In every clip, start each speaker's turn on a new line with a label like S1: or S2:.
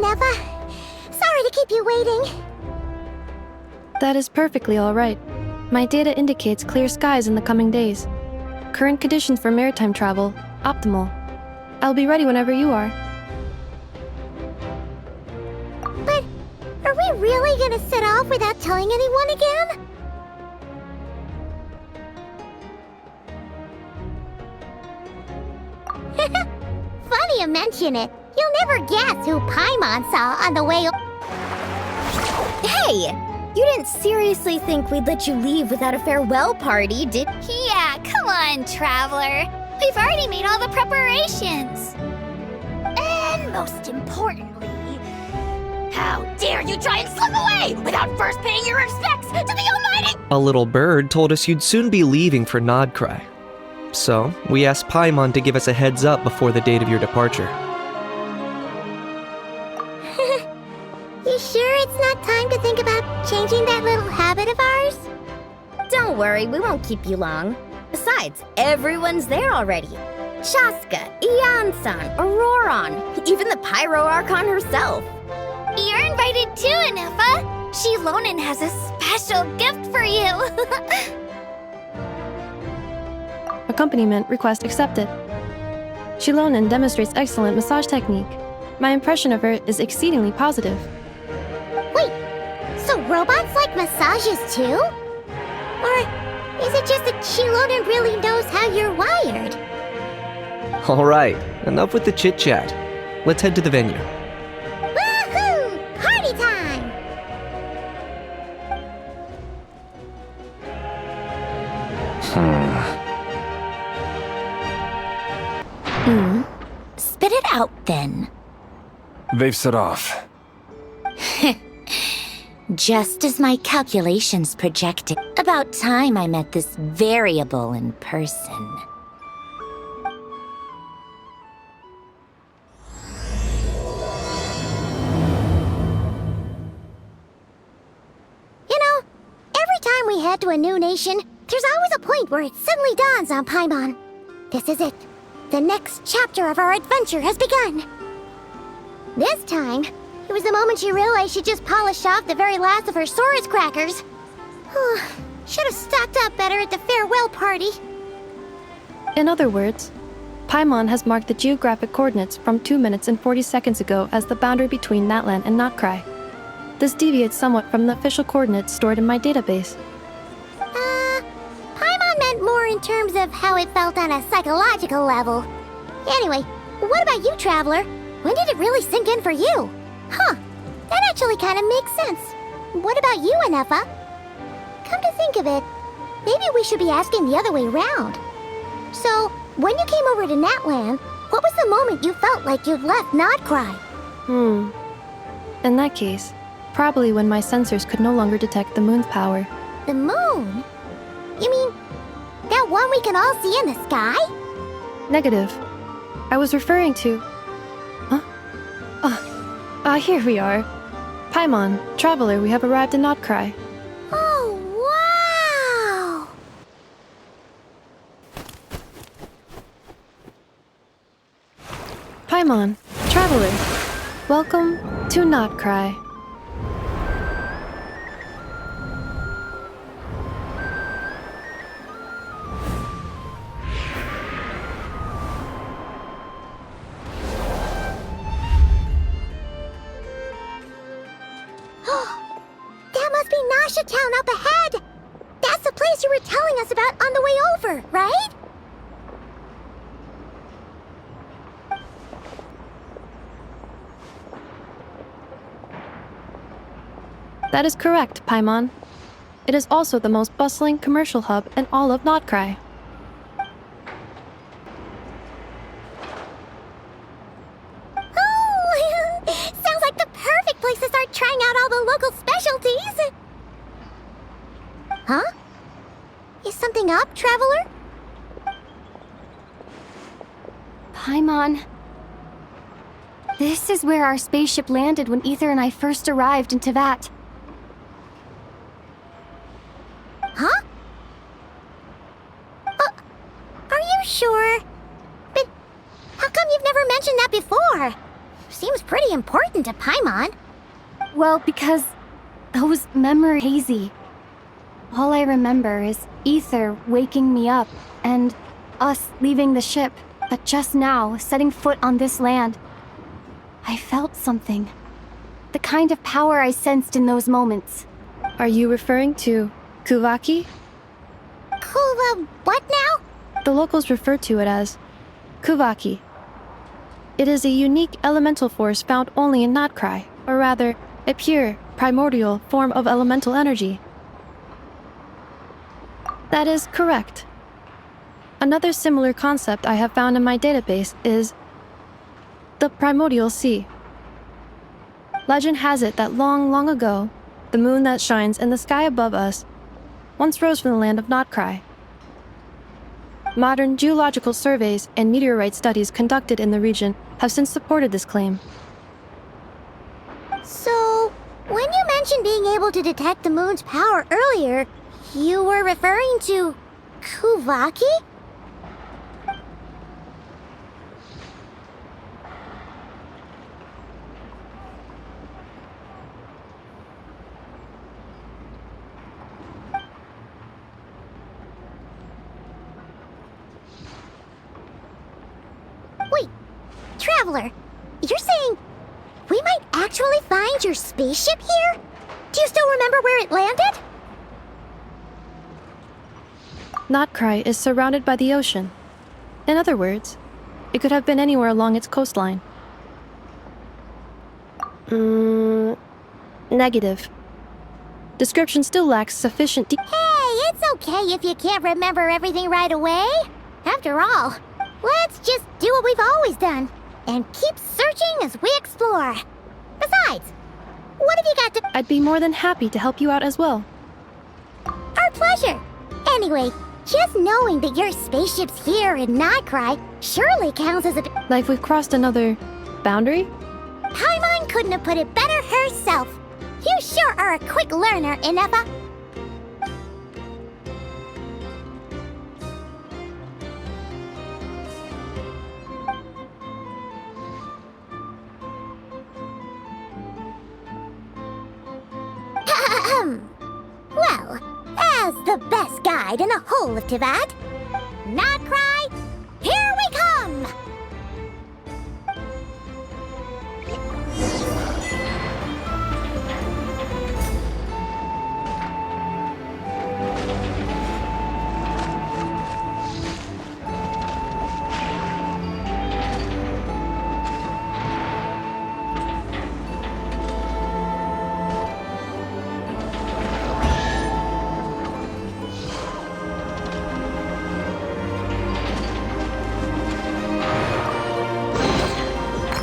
S1: Inepa. Sorry to keep you waiting.
S2: That is perfectly all right. My data indicates clear skies in the coming days. Current conditions for maritime travel, optimal. I'll be ready whenever you are.
S1: But are we really gonna set off without telling anyone again? Funny you mention it. You'll never guess who Paimon saw on the way.
S3: Hey! You didn't seriously think we'd let you leave without a farewell party, did you?
S4: Yeah, come on, Traveler. We've already made all the preparations. And most importantly, how dare you try and slip away without first paying your respects to the Almighty?
S5: A little bird told us you'd soon be leaving for Nod-krai. So, we asked Paimon to give us a heads up before the date of your departure.
S1: You sure it's not time to think about changing that little habit of ours?
S3: Don't worry, we won't keep you long. Besides, everyone's there already. Shaska, Ian-san, Auroron, even the Pyro Archon herself.
S4: You're invited too, Inepa. Shilonen has a special gift for you.
S2: Accompaniment request accepted. Shilonen demonstrates excellent massage technique. My impression of her is exceedingly positive.
S1: Wait, so robots like massages too? Or is it just that Shilonen really knows how you're wired?
S5: Alright, enough with the chit-chat. Let's head to the venue.
S1: Woohoo! Party time!
S4: Spit it out then.
S6: They've set off.
S4: Just as my calculations projected. About time I met this variable in person.
S1: You know, every time we head to a new nation, there's always a point where it suddenly dawns on Paimon. This is it. The next chapter of our adventure has begun. This time, it was the moment she realized she just polished off the very last of her Saurus crackers. Should have stocked up better at the farewell party.
S2: In other words, Paimon has marked the geographic coordinates from 2 minutes and 40 seconds ago as the boundary between Natlan and Nod-krai. This deviates somewhat from the official coordinates stored in my database.
S1: Paimon meant more in terms of how it felt on a psychological level. Anyway, what about you, Traveler? When did it really sink in for you? Huh, that actually kind of makes sense. What about you, Inepa? Come to think of it, maybe we should be asking the other way around. So, when you came over to Natlan, what was the moment you felt like you'd left Nod-krai?
S2: In that case, probably when my sensors could no longer detect the moon's power.
S1: The moon? You mean, that one we can all see in the sky?
S2: Negative. I was referring to... here we are. Paimon, Traveler, we have arrived in Nod-krai.
S1: Oh, wow!
S2: Paimon, Traveler, welcome to Nod-krai.
S1: That must be Nasha Town up ahead! That's the place you were telling us about on the way over, right?
S2: That is correct, Paimon. It is also the most bustling commercial hub in all of Nod-krai.
S1: Oh! Sounds like the perfect place to start trying out all the local specialties! Huh? Is something up, Traveler?
S7: Paimon. This is where our spaceship landed when Ether and I first arrived in Tevat.
S1: Huh? Are you sure? But how come you've never mentioned that before? seems pretty important to Paimon.
S7: Well, because those memories hazy. All I remember is Ether waking me up and us leaving the ship. But just now, setting foot on this land, I felt something. The kind of power I sensed in those moments.
S2: Are you referring to Kuvaki?
S1: What now?
S2: The locals refer to it as Kuvaki. It is a unique elemental force found only in Nod-krai, or rather, a pure, primordial form of elemental energy. That is correct. Another similar concept I have found in my database is the primordial sea. Legend has it that long, long ago, the moon that shines in the sky above us once rose from the land of Nod-krai. Modern geological surveys and meteorite studies conducted in the region have since supported this claim.
S1: So, when you mentioned being able to detect the moon's power earlier, you were referring to Kuvaki? Wait, Traveler, you're saying we might actually find your spaceship here? Do you still remember where it landed?
S2: Nod-krai is surrounded by the ocean. In other words, it could have been anywhere along its coastline. Negative. Description still lacks sufficient
S1: Hey, it's okay if you can't remember everything right away. After all, let's just do what we've always done and keep searching as we explore. Besides, what have you got to...
S2: I'd be more than happy to help you out as well.
S1: Our pleasure. Anyway, just knowing that your spaceship's here in Nod-krai surely counts as a...
S2: Like we've crossed another boundary?
S1: Paimon couldn't have put it better herself. You sure are a quick learner, Inefa. Well, as the best guide in the whole of Tivat, Nod-krai, here we come!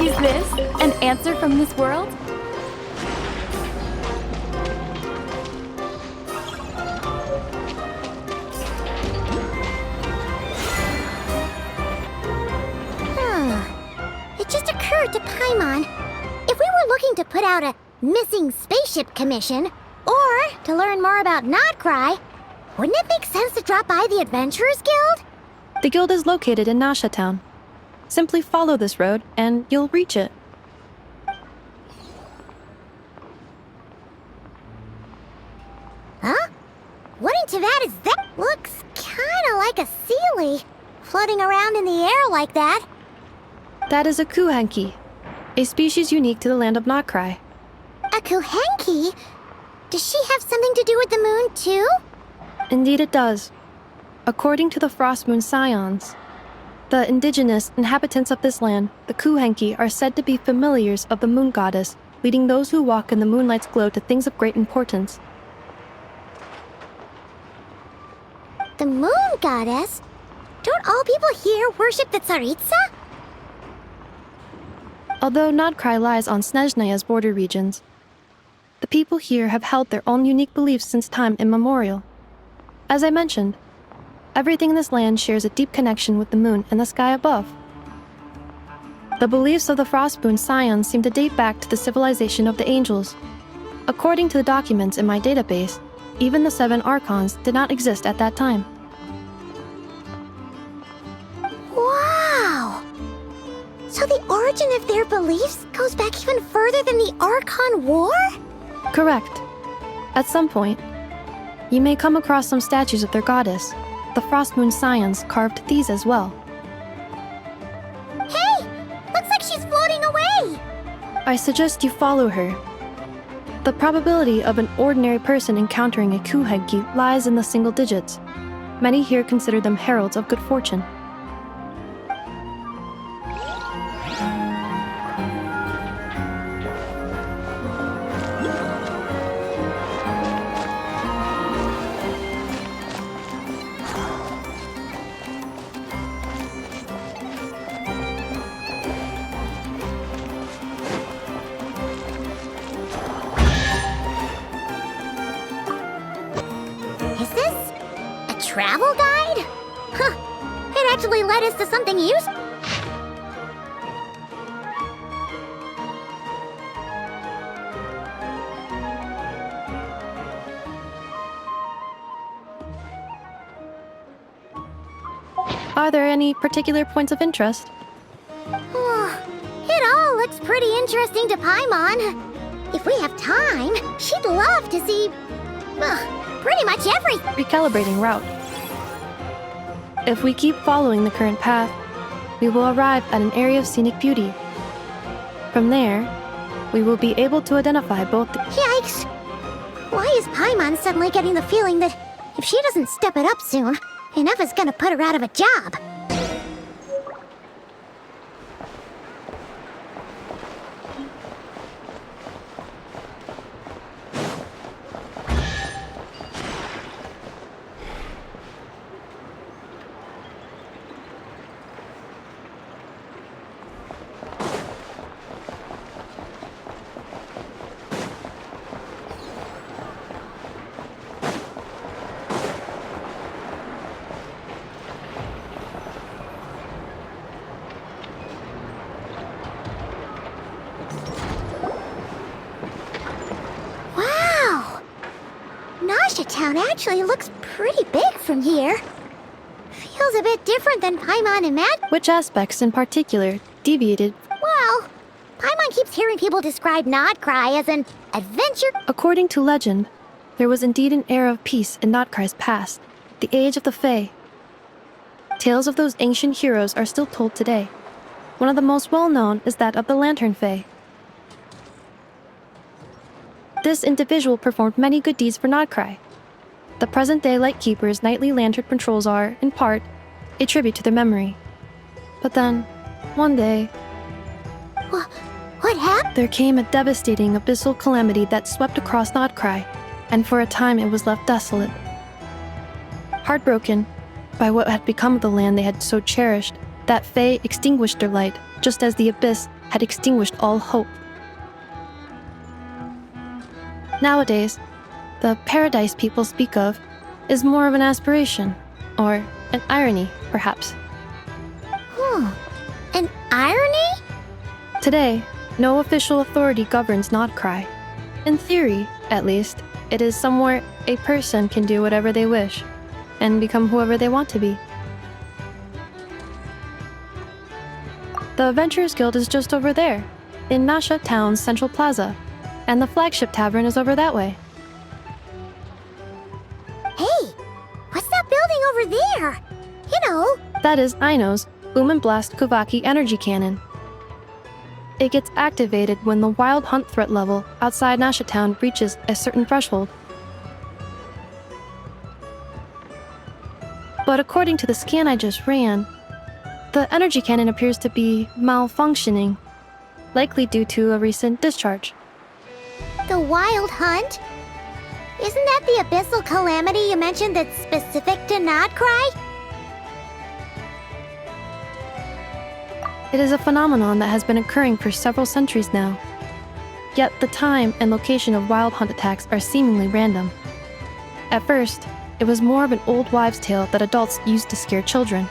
S7: Is this an answer from this world?
S1: It just occurred to Paimon, if we were looking to put out a missing spaceship commission, or to learn more about Nod-krai, wouldn't it make sense to drop by the Adventurers Guild?
S2: The guild is located in Nasha Town. Simply follow this road and you'll reach it.
S1: Huh? What in Tivat is that? Looks kinda like a sealy, floating around in the air like that.
S2: That is a kuhenki, a species unique to the land of Nod-krai.
S1: A kuhenki? Does she have something to do with the moon, too?
S2: Indeed it does. According to the Frost Moon Scions, the indigenous inhabitants of this land, the kuhenki, are said to be familiars of the moon goddess, leading those who walk in the moonlight's glow to things of great importance.
S1: The moon goddess? Don't all people here worship the Tsaritsa?
S2: Although Nod-krai lies on Snezhnaya's border regions, the people here have held their own unique beliefs since time immemorial. As I mentioned, everything in this land shares a deep connection with the moon and the sky above. The beliefs of the Frost Moon Scions seem to date back to the civilization of the angels. According to the documents in my database, even the 7 archons did not exist at that time.
S1: So the origin of their beliefs goes back even further than the Archon War?
S2: Correct. At some point, you may come across some statues of their goddess. The Frost Moon Scions carved these as well.
S1: Hey! Looks like she's floating away!
S2: I suggest you follow her. The probability of an ordinary person encountering a Kuheggi lies in the single digits. Many here consider them heralds of good fortune.
S1: Is this a travel guide? Huh. It actually led us to something useful.
S2: Are there any particular points of interest?
S1: It all looks pretty interesting to Paimon. If we have time, she'd love to see pretty much everything.
S2: Recalibrating route. If we keep following the current path, we will arrive at an area of scenic beauty. From there, we will be able to identify both the—
S1: Yikes! Why is Paimon suddenly getting the feeling that if she doesn't step it up soon, enough is gonna put her out of a job? Town actually looks pretty big from here. Feels a bit different than Paimon imagined.
S2: Which aspects in particular deviated?
S1: Well, Paimon keeps hearing people describe Nod-krai as an adventure.
S2: According to legend, there was indeed an era of peace in Nod-krai's past, the age of the Fae. Tales of those ancient heroes are still told today. One of the most well-known is that of the Lantern Fae. This individual performed many good deeds for Nod-krai. The present-day Lightkeeper's nightly lantern patrols are, in part, a tribute to their memory. But then, one day,
S1: What happened?
S2: there came a devastating abyssal calamity that swept across Nod-krai, and for a time it was left desolate. Heartbroken by what had become of the land they had so cherished, that Fae extinguished their light, just as the abyss had extinguished all hope. Nowadays, the paradise people speak of is more of an aspiration, or an irony, perhaps.
S1: An irony?
S2: Today, no official authority governs Nod-krai. In theory, at least, it is somewhere a person can do whatever they wish, and become whoever they want to be. The Adventurers Guild is just over there, in Nasha Town's Central Plaza, and the flagship tavern is over that way.
S1: Hey, what's that building over there? You know,
S2: That is Aino's Boom and Blast Kuvaki energy cannon. It gets activated when the wild hunt threat level outside Nasha Town reaches a certain threshold. But according to the scan I just ran, the energy cannon appears to be malfunctioning, likely due to a recent discharge.
S1: the wild hunt? Isn't that the abyssal calamity you mentioned that's specific to Nod-krai?
S2: It is a phenomenon that has been occurring for several centuries now. Yet the time and location of wild hunt attacks are seemingly random. At first, it was more of an old wives' tale that adults used to scare children.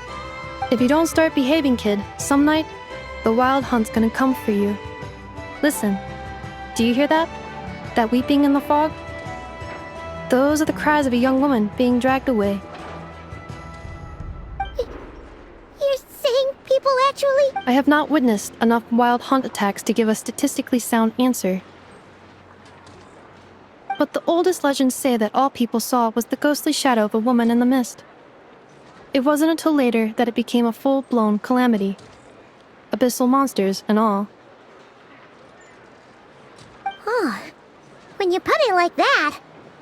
S2: If you don't start behaving, kid, some night, the wild hunt's gonna come for you. Listen, do you hear that? That weeping in the fog? Those are the cries of a young woman being dragged away.
S1: You're saying people actually...
S2: I have not witnessed enough wild hunt attacks to give a statistically sound answer. But the oldest legends say that all people saw was the ghostly shadow of a woman in the mist. It wasn't until later that it became a full-blown calamity. Abyssal monsters and all.
S1: Oh, when you put it like that,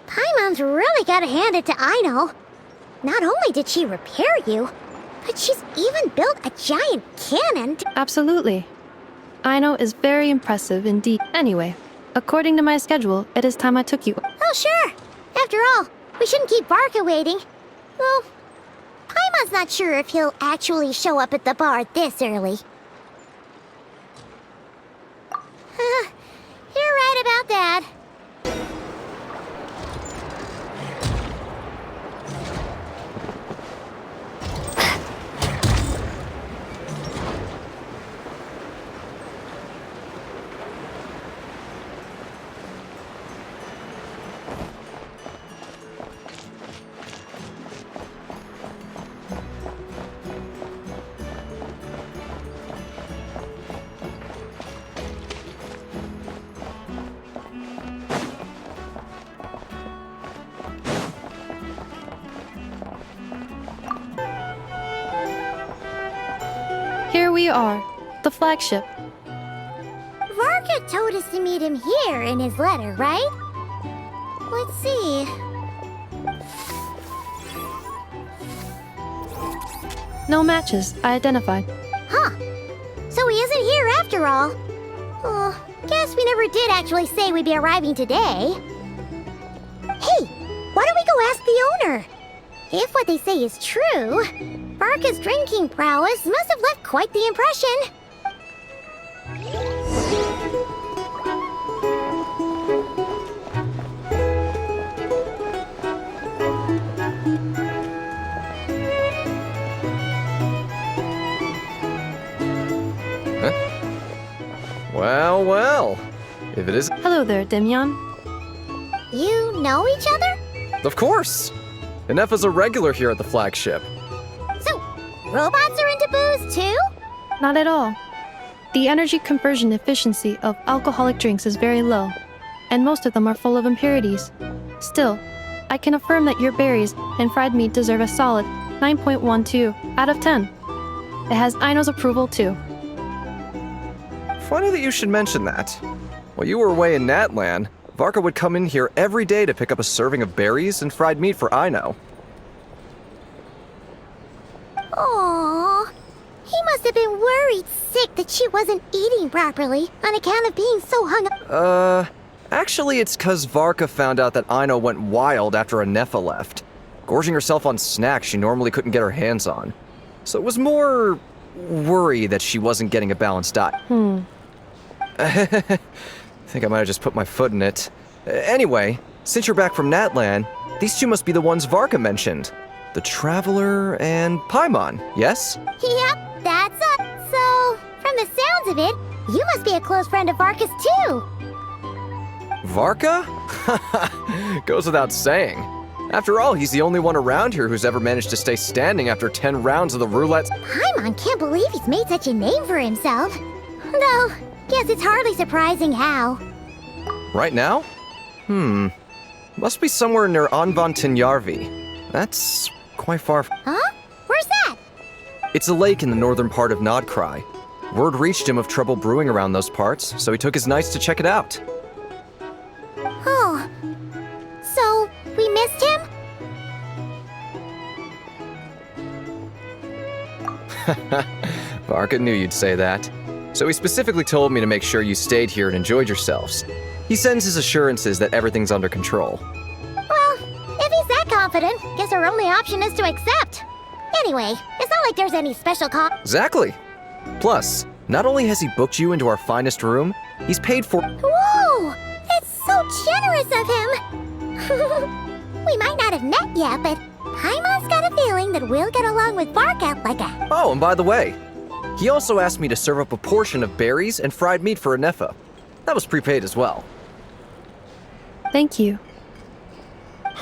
S1: Paimon's really gotta hand it to Aino. Not only did she repair you, but she's even built a giant cannon to—
S2: Absolutely. Aino is very impressive indeed. Anyway, according to my schedule, it is time I took you.
S1: Oh, sure. After all, we shouldn't keep Varka waiting. Well, Paimon's not sure if he'll actually show up at the bar this early. You're right about that.
S2: Here we are, the flagship.
S1: Varka told us to meet him here in his letter, right? Let's see.
S2: No matches, I identified.
S1: Huh. So he isn't here after all. Oh, guess we never did actually say we'd be arriving today. Hey, why don't we go ask the owner? If what they say is true, Varka's drinking prowess must have left quite the impression.
S8: Well, well. If it is...
S2: Hello there, Demyon.
S1: You know each other?
S8: Of course! Inefa's a regular here at the flagship.
S1: So, robots are into booze too?
S2: Not at all. The energy conversion efficiency of alcoholic drinks is very low, and most of them are full of impurities. Still, I can affirm that your berries and fried meat deserve a solid 9.12 out of 10. It has Aino's approval too.
S8: Funny that you should mention that. While you were away in Natlan, Varka would come in here every day to pick up a serving of berries and fried meat for Aino.
S1: Aww. He must have been worried sick that she wasn't eating properly on account of being so hung.
S8: Actually it's 'cause Varka found out that Aino went wild after Inefa left, gorging herself on snacks she normally couldn't get her hands on. So it was more worry that she wasn't getting a balanced diet. I think I might have just put my foot in it. Anyway, since you're back from Natlan, these two must be the ones Varka mentioned. The Traveler and Paimon, yes?
S1: Yep, that's us. So, from the sounds of it, you must be a close friend of Varka's too.
S8: Varka? Goes without saying. After all, he's the only one around here who's ever managed to stay standing after 10 rounds of the roulette.
S1: Paimon can't believe he's made such a name for himself. Though, guess it's hardly surprising how.
S8: Right now? Must be somewhere near Anvantinyarvi. That's quite far.
S1: Huh? Where's that?
S8: It's a lake in the northern part of Nod-krai. Word reached him of trouble brewing around those parts, so he took his knights to check it out.
S1: Oh. So, we missed him?
S8: Varka knew you'd say that. So he specifically told me to make sure you stayed here and enjoyed yourselves. He sends his assurances that everything's under control.
S1: Well, if he's that confident, guess our only option is to accept. Anyway, it's not like there's any special
S8: Exactly. Plus, not only has he booked you into our finest room, he's paid for—
S1: Whoa! It's so generous of him! We might not have met yet, but Paimon's got a feeling that we'll get along with Varka like a—
S8: Oh, and by the way, he also asked me to serve up a portion of berries and fried meat for Inefa. That was prepaid as well.
S2: Thank you.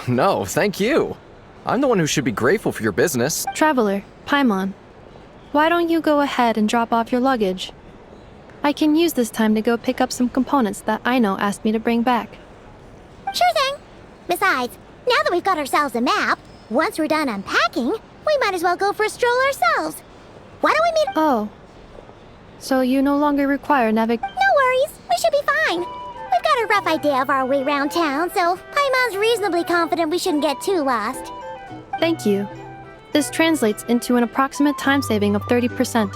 S8: No, thank you. I'm the one who should be grateful for your business.
S2: Traveler, Paimon. Why don't you go ahead and drop off your luggage? I can use this time to go pick up some components that Aino asked me to bring back.
S1: Sure thing. Besides, now that we've got ourselves a map, once we're done unpacking, we might as well go for a stroll ourselves. Why don't we meet—
S2: Oh. So you no longer require
S1: No worries, we should be fine. We've got a rough idea of our way around town, so Paimon's reasonably confident we shouldn't get too lost.
S2: Thank you. This translates into an approximate time saving of 30%,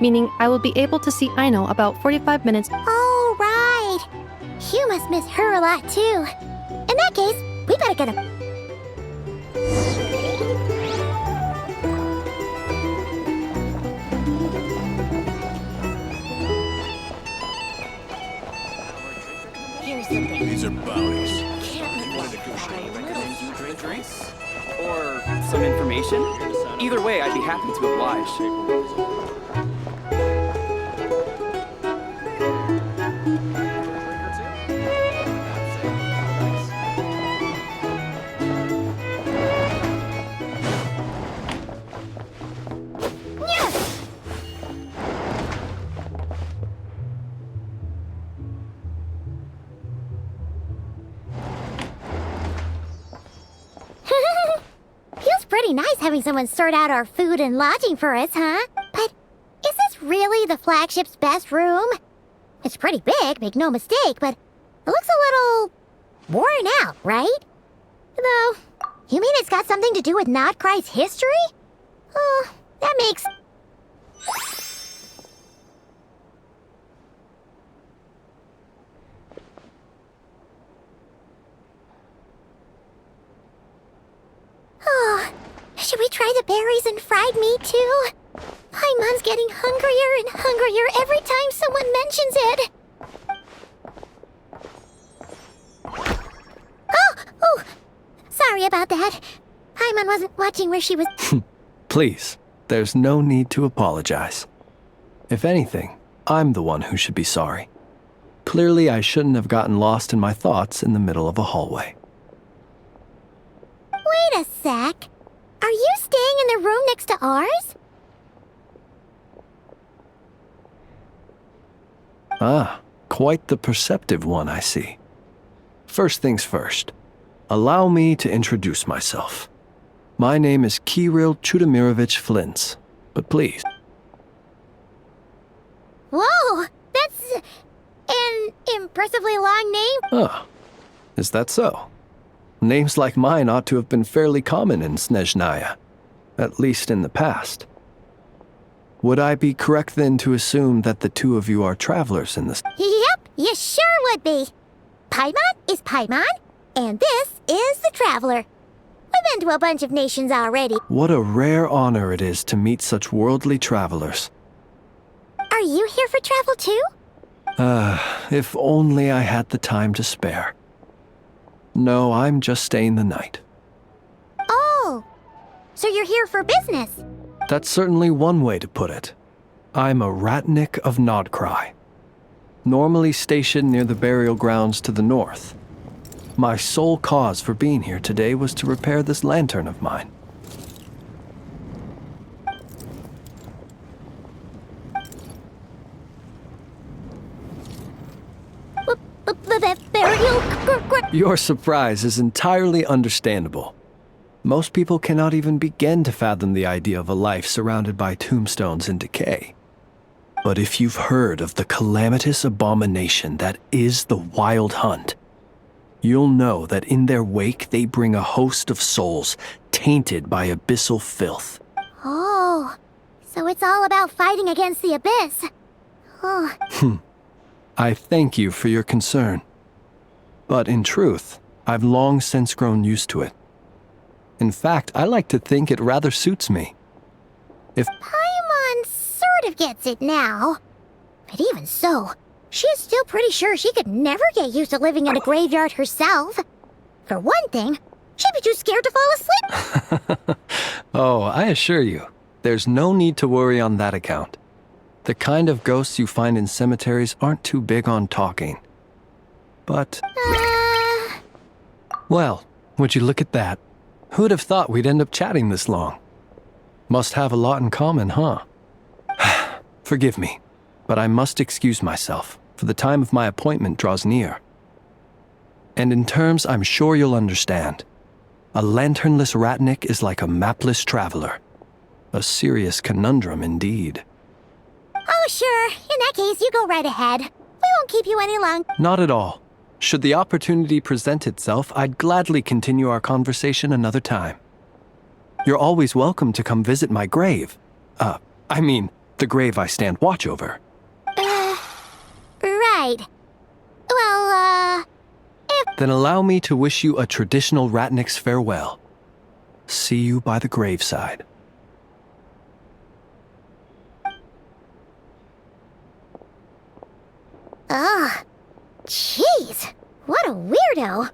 S2: meaning I will be able to see Aino about 45 minutes.
S1: Oh, right. You must miss her a lot, too. In that case, we better get a—
S9: These are bounties. You want to negotiate? Recommend you drink drinks? Or some information? Either way, I'd be happy to oblige.
S1: Feels pretty nice having someone sort out our food and lodging for us, huh? But is this really the flagship's best room? It's pretty big, make no mistake, but it looks a little worn out, right? Though, you mean it's got something to do with Nod-krai's history? Oh, that makes— Oh, should we try the berries and fried meat too? Paimon's getting hungrier and hungrier every time someone mentions it. Oh, sorry about that. Paimon wasn't watching where she was—
S6: Please, there's no need to apologize. If anything, I'm the one who should be sorry. Clearly, I shouldn't have gotten lost in my thoughts in the middle of a hallway.
S1: Wait a sec. Are you staying in the room next to ours?
S6: Ah, quite the perceptive one, I see. First things first, allow me to introduce myself. My name is Kirill Chudamirovich Flins, but please.
S1: Whoa, that's an impressively long name.
S6: Ah, is that so? Names like mine ought to have been fairly common in Snezhnaya, at least in the past. Would I be correct then to assume that the two of you are travelers in this?
S1: Yep, you sure would be. Paimon is Paimon, and this is the Traveler. We've been to a bunch of nations already.
S6: What a rare honor it is to meet such worldly travelers.
S1: Are you here for travel too?
S6: If only I had the time to spare. No, I'm just staying the night.
S1: Oh, so you're here for business?
S6: That's certainly one way to put it. I'm a ratnik of Nod-krai, normally stationed near the burial grounds to the north. My sole cause for being here today was to repair this lantern of mine. Your surprise is entirely understandable. Most people cannot even begin to fathom the idea of a life surrounded by tombstones and decay. But if you've heard of the calamitous abomination that is the Wild Hunt, you'll know that in their wake they bring a host of souls tainted by abyssal filth.
S1: Oh, so it's all about fighting against the abyss. Oh.
S6: I thank you for your concern. But in truth, I've long since grown used to it. In fact, I like to think it rather suits me. If
S1: Paimon sort of gets it now. But even so, she's still pretty sure she could never get used to living in a graveyard herself. For one thing, she'd be too scared to fall asleep.
S6: Oh, I assure you, there's no need to worry on that account. The kind of ghosts you find in cemeteries aren't too big on talking. But, well, would you look at that? Who'd have thought we'd end up chatting this long? Must have a lot in common, huh? Forgive me, but I must excuse myself, for the time of my appointment draws near. And in terms I'm sure you'll understand, a lanternless ratnik is like a mapless traveler. A serious conundrum indeed.
S1: Oh, sure. In that case, you go right ahead. We won't keep you any long.
S6: Not at all. Should the opportunity present itself, I'd gladly continue our conversation another time. You're always welcome to come visit my grave. The grave I stand watch over.
S1: Right. Well,
S6: Then allow me to wish you a traditional ratnik's farewell. See you by the graveside.
S1: Ugh. Jeez. What a weirdo.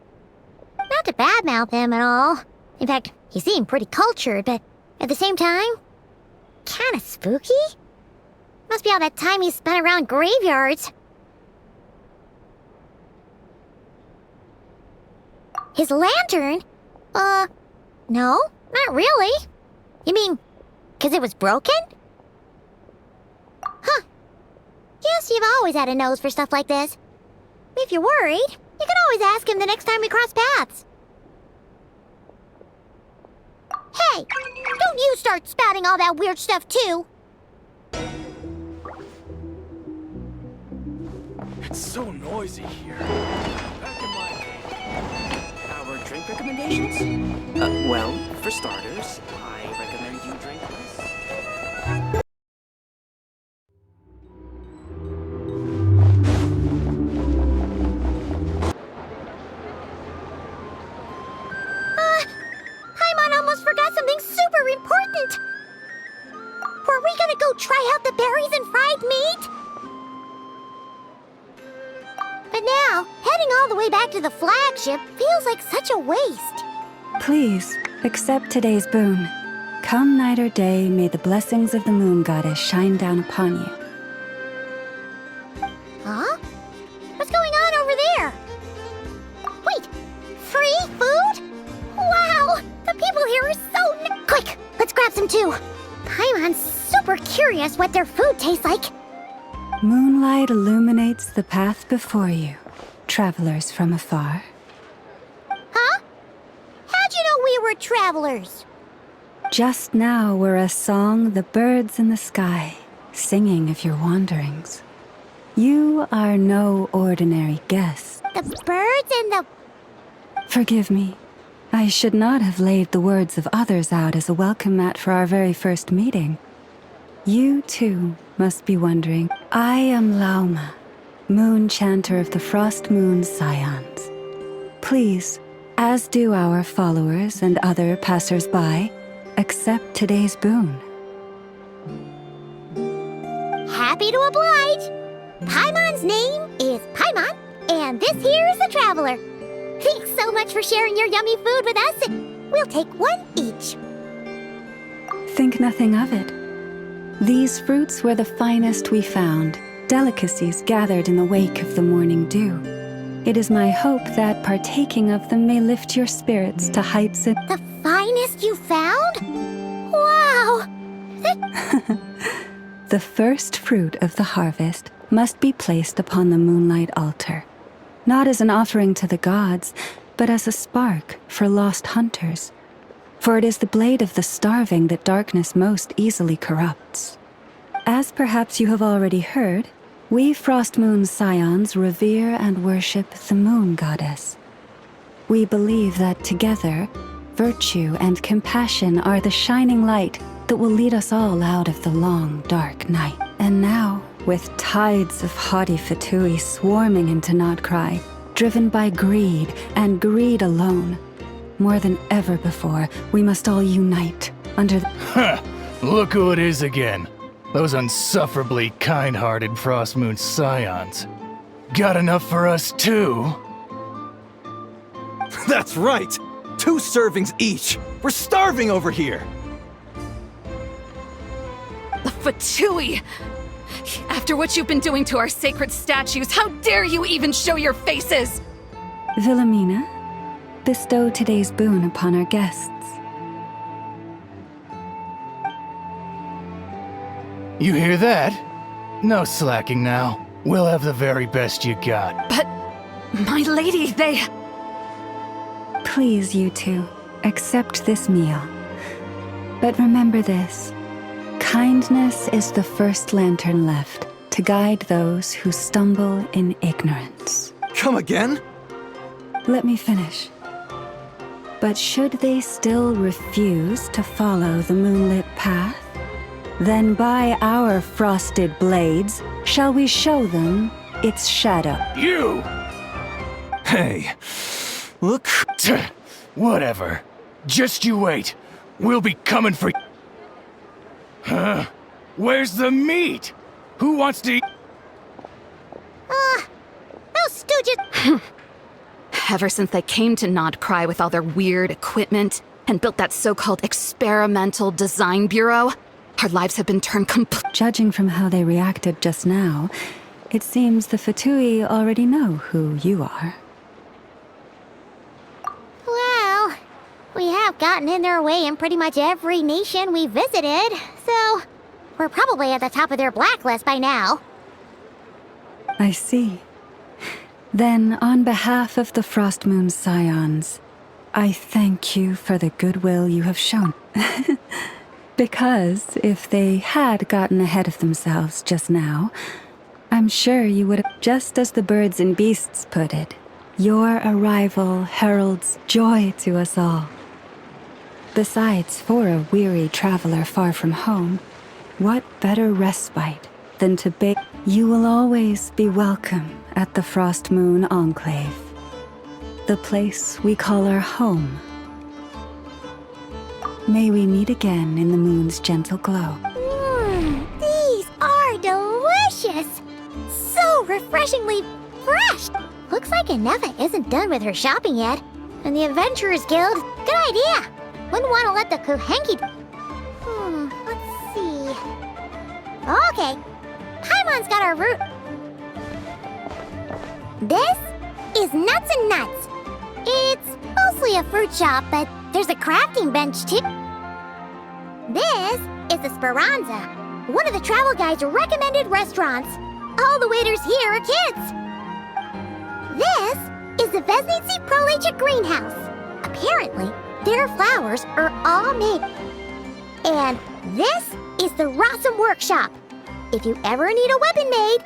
S1: Not to badmouth him at all. In fact, he seemed pretty cultured, but at the same time, kinda spooky? Must be all that time he spent around graveyards. His lantern? No, not really. You mean, 'cause it was broken? Huh. Guess you've always had a nose for stuff like this. If you're worried, you can always ask him the next time we cross paths. Hey, don't you start spouting all that weird stuff too.
S9: It's so noisy here. Back in my day. Our drink recommendations? Well, for starters, I recommend you drink less.
S1: Paimon almost forgot something super important. Were we gonna go try out the berries and fried meat? But now, heading all the way back to the flagship feels like such a waste.
S10: Please, accept today's boon. Come night or day, may the blessings of the moon goddess shine down upon you.
S1: Huh? What's going on over there? Wait, free food? Wow, the people here are so quick, let's grab some too. Paimon's super curious what their food tastes like.
S10: Moonlight illuminates the path before you, travelers from afar.
S1: Huh? How'd you know we were travelers?
S10: Just now were a song the birds in the sky, singing of your wanderings. You are no ordinary guest.
S1: The birds and the...
S10: Forgive me. I should not have laid the words of others out as a welcome mat for our very first meeting. You, too, must be wondering. I am Lauma, moon chanter of the Frost Moon Scions. Please, as do our followers and other passers-by, accept today's boon.
S1: Happy to oblige. Paimon's name is Paimon, and this here is the traveler. Thanks so much for sharing your yummy food with us. We'll take one each.
S10: Think nothing of it. These fruits were the finest we found, delicacies gathered in the wake of the morning dew. It is my hope that partaking of them may lift your spirits to heights that...
S1: The finest you found? Wow!
S10: The first fruit of the harvest must be placed upon the moonlight altar, not as an offering to the gods, but as a spark for lost hunters. For it is the blade of the starving that darkness most easily corrupts. As perhaps you have already heard, we Frost Moon Scions revere and worship the moon goddess. We believe that together, virtue and compassion are the shining light that will lead us all out of the long, dark night. And now, with tides of haughty Fatui swarming into Nod-krai, driven by greed and greed alone, more than ever before, we must all unite under the...
S11: Huh! Look who it is again. Those unsufferably kind-hearted Frost Moon Scions. Got enough for us too?
S12: That's right! 2 servings each! We're starving over here!
S13: Fatui! After what you've been doing to our sacred statues, how dare you even show your faces!
S10: Wilhelmina, bestow today's boon upon our guests.
S11: You hear that? No slacking now. We'll have the very best you got.
S13: But, my lady, they...
S10: Please, you two, accept this meal. But remember this. Kindness is the first lantern left to guide those who stumble in ignorance.
S12: Come again?
S10: Let me finish. But should they still refuse to follow the moonlit path, then by our frosted blades shall we show them its shadow.
S11: You!
S12: Hey, look.
S11: Whatever. Just you wait. We'll be coming for you. Huh? Where's the meat? Who wants to eat?
S1: Those stooges.
S13: Ever since they came to Nod-krai with all their weird equipment and built that so-called experimental design bureau, our lives have been turned
S10: Judging from how they reacted just now, it seems the Fatui already know who you are.
S1: Well, we have gotten in their way in pretty much every nation we visited, so we're probably at the top of their blacklist by now.
S10: I see. Then, on behalf of the Frost Moon Scions, I thank you for the goodwill you have shown. Because if they had gotten ahead of themselves just now, I'm sure you would have, just as the birds and beasts put it, your arrival heralds joy to us all. Besides, for a weary traveler far from home, what better respite than to bake? You will always be welcome at the Frost Moon Enclave, the place we call our home. May we meet again in the moon's gentle glow.
S1: These are delicious! So refreshingly fresh! Looks like Inefa isn't done with her shopping yet. And the Adventurers Guild, good idea! Wouldn't want to let the Kuhenki... let's see... Okay, Paimon's got our route. This is Nuts and Nuts. It's mostly a fruit shop, but there's a crafting bench too. This is the Speranza, one of the travel guide's recommended restaurants. All the waiters here are kids. This is the Vesnici Prolecha greenhouse. Apparently, their flowers are all made. And this is the Rossum workshop. If you ever need a weapon made.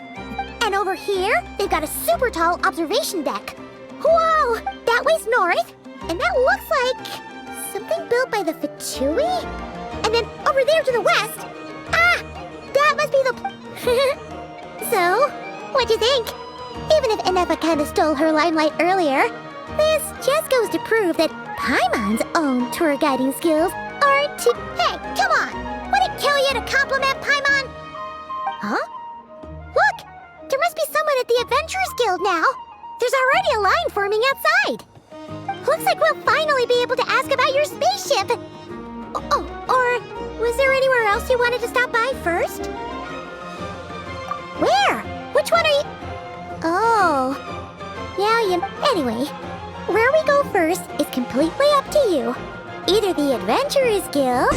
S1: And over here, they've got a super tall observation deck. Whoa, that way's north. And that looks like something built by the Fatui? And then over there to the west. That must be the... So, what'd you think? Even if Inefa kinda stole her limelight earlier, this just goes to prove that Paimon's own tour guiding skills aren't too... Hey, come on! Would it kill you to compliment Paimon? Huh? Look! There must be someone at the Adventurers Guild now! There's already a line forming outside! Looks like we'll finally be able to ask about your spaceship! Oh, or was there anywhere else you wanted to stop by first? Where? Which one are you... Oh... Anyway, where we go first is completely up to you. Either the Adventurers Guild...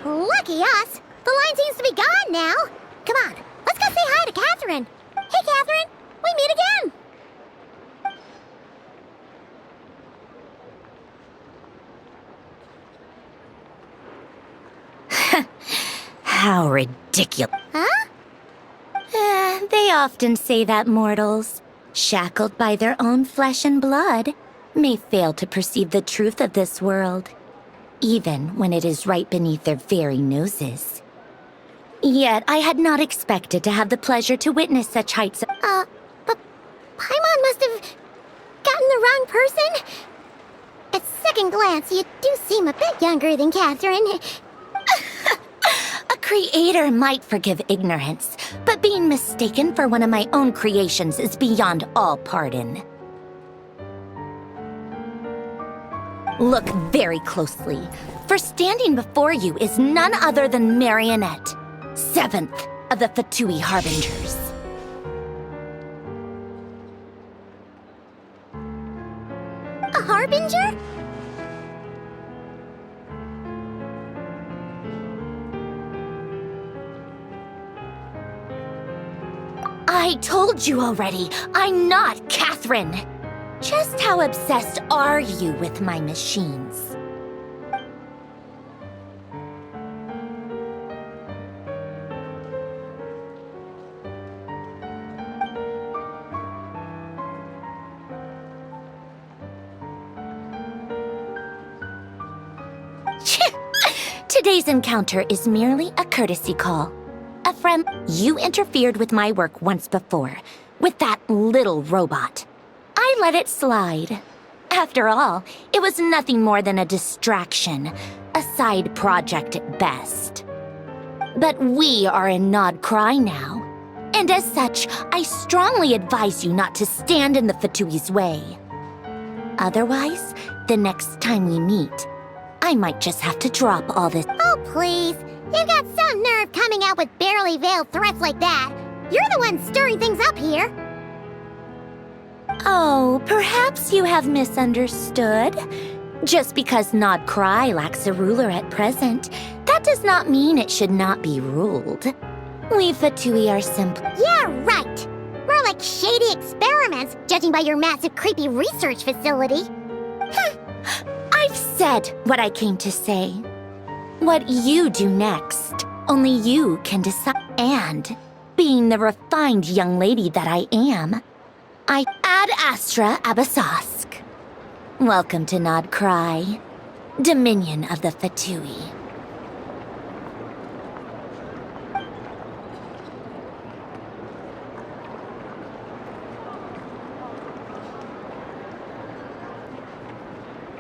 S1: Lucky us! The line seems to be gone now! Come on, let's go say hi to Catherine! Hey, Catherine! We meet again!
S3: How ridiculous.
S1: Huh?
S3: They often say that mortals, shackled by their own flesh and blood, may fail to perceive the truth of this world, even when it is right beneath their very noses. Yet I had not expected to have the pleasure to witness such heights of...
S1: young person? At second glance, you do seem a bit younger than Catherine.
S3: A creator might forgive ignorance, but being mistaken for one of my own creations is beyond all pardon. Look very closely, for standing before you is none other than Marionette, 7th of the Fatui Harbingers.
S1: A harbinger?
S3: I told you already, I'm not Catherine. Just how obsessed are you with my machines? Today's encounter is merely a courtesy call. A friend, you interfered with my work once before, with that little robot. I let it slide. After all, it was nothing more than a distraction, a side project at best. But we are in Nod-krai now, and as such, I strongly advise you not to stand in the Fatui's way. Otherwise, the next time we meet, I might just have to drop all this.
S1: Oh, please. You got some nerve coming out with barely veiled threats like that. You're the one stirring things up here.
S3: Oh, perhaps you have misunderstood. Just because Nod-krai lacks a ruler at present, that does not mean it should not be ruled. We Fatui are simple.
S1: Yeah, right. We're like shady experiments, judging by your massive, creepy research facility.
S3: I've said what I came to say. What you do next, only you can decide. And, being the refined young lady that I am, I Ad Astra Abasask. Welcome to Nod-krai, Dominion of the Fatui.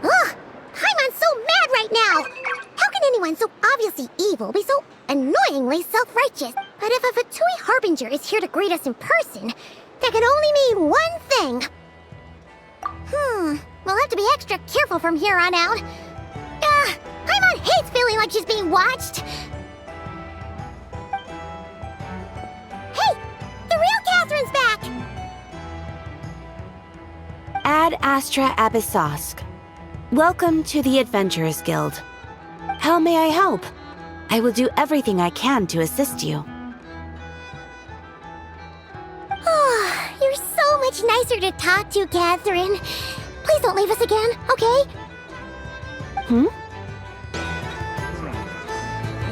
S1: Ugh! Paimon's so mad right now! How can anyone so obviously evil be so annoyingly self-righteous? But if a Fatui Harbinger is here to greet us in person, that can only mean one thing. We'll have to be extra careful from here on out. Paimon hates feeling like she's being watched. Hey! The real Catherine's back!
S14: Ad Astra Abyssosque. Welcome to the Adventurers Guild. How may I help? I will do everything I can to assist you.
S1: You're so much nicer to talk to, Catherine. Please don't leave us again, okay?
S9: You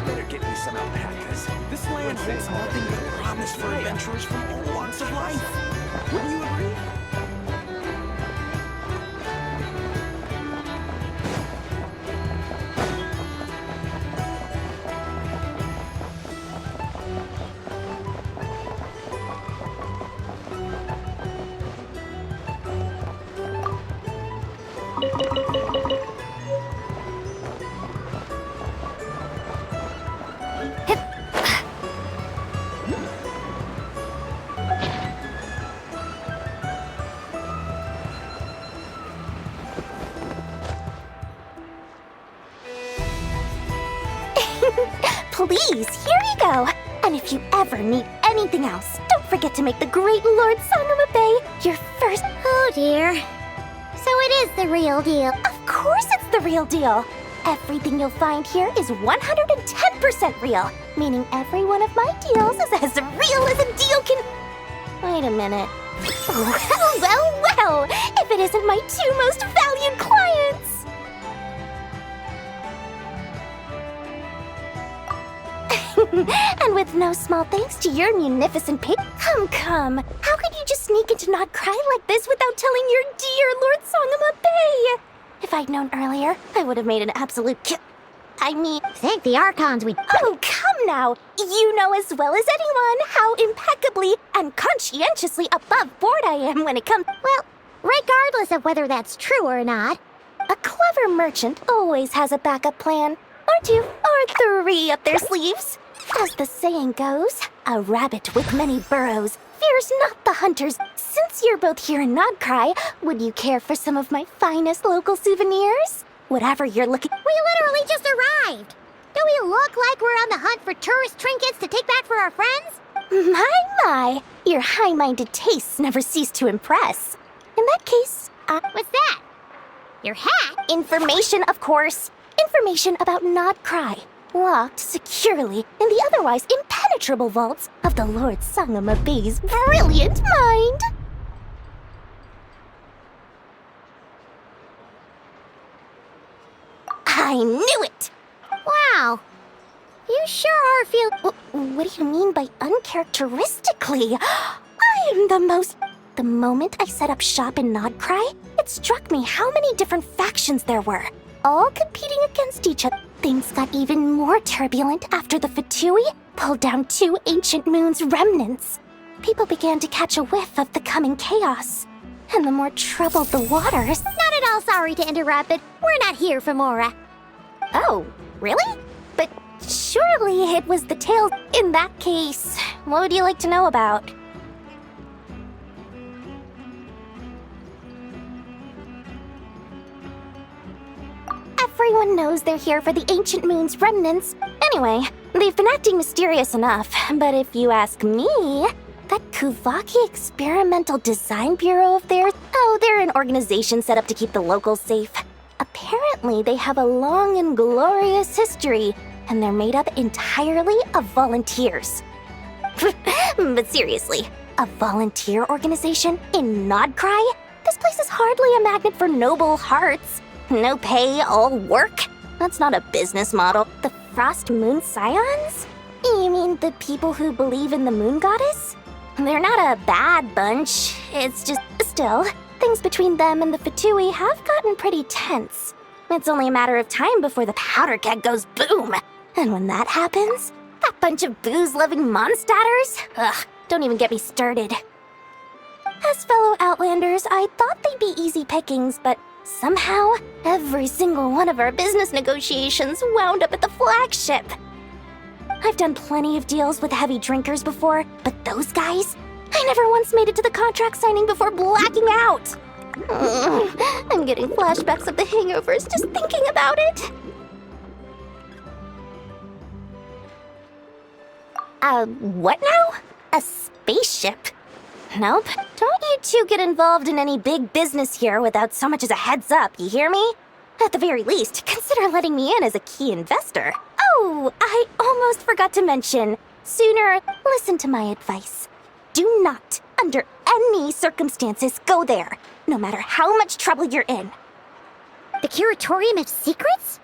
S9: better get me some alpacas. This land holds nothing but promise for adventurers from all walks of life. Wouldn't you agree?
S4: Please, here you go. And if you ever need anything else, don't forget to make the great Lord Sangama Bay your first...
S1: Oh dear. So it is the real deal.
S4: Of course it's the real deal. Everything you'll find here is 110% real, meaning every one of my deals is as real as a deal can... Wait a minute. Well, if it isn't my two most valued clients! And with no small thanks to your munificent pig. Come. How could you just sneak into Nod-krai like this without telling your dear Lord Sangama Bay? If I'd known earlier, I would have made an absolute
S1: Thank the Archons we...
S4: Oh, come now! You know as well as anyone how impeccably and conscientiously above board I am when it comes...
S1: Well, regardless of whether that's true or not.
S4: A clever merchant always has a backup plan, or two, or three up their sleeves. As the saying goes, a rabbit with many burrows fears not the hunters. Since you're both here in Nod-krai, would you care for some of my finest local souvenirs? Whatever you're looking—
S1: We literally just arrived! Do we look like we're on the hunt for tourist trinkets to take back for our friends?
S4: My, your high-minded tastes never cease to impress. In that case,
S1: What's that? Your hat?
S4: Information, of course. Information about Nod-krai, locked securely in the otherwise impenetrable vaults of the Lord Sangamabe's brilliant mind. I knew it!
S1: Wow. You sure are
S4: What do you mean by uncharacteristically? I am the most— The moment I set up shop in Nod-krai, it struck me how many different factions there were, all competing against each other. Things got even more turbulent after the Fatui pulled down 2 ancient moon's remnants. People began to catch a whiff of the coming chaos. And the more troubled the waters—
S1: Not at all sorry to interrupt, but we're not here for Mora.
S4: Oh, really? But surely it was the tale. In that case, what would you like to know about? Everyone knows they're here for the ancient moon's remnants. Anyway, they've been acting mysterious enough, but if you ask me, that Kuvaki Experimental Design Bureau of theirs— oh, they're an organization set up to keep the locals safe. Apparently, they have a long and glorious history, and they're made up entirely of volunteers. But seriously, a volunteer organization in Nod-krai? This place is hardly a magnet for noble hearts. No pay, all work? That's not a business model. The Frost Moon Scions? You mean the people who believe in the moon goddess? They're not a bad bunch. It's just— still, things between them and the Fatui have gotten pretty tense. It's only a matter of time before the powder keg goes boom. And when that happens, that bunch of booze-loving monstaters? Ugh, don't even get me started. As fellow Outlanders, I thought they'd be easy pickings, but somehow, every single one of our business negotiations wound up at the flagship. I've done plenty of deals with heavy drinkers before, but those guys? I never once made it to the contract signing before blacking out. I'm getting flashbacks of the hangovers just thinking about it. What now? A spaceship? Nope. Don't you two get involved in any big business here without so much as a heads up, you hear me? At the very least, consider letting me in as a key investor. Oh, I almost forgot to mention. Sooner, listen to my advice. Do not, under any circumstances, go there, no matter how much trouble you're in.
S1: The Curatorium of Secrets?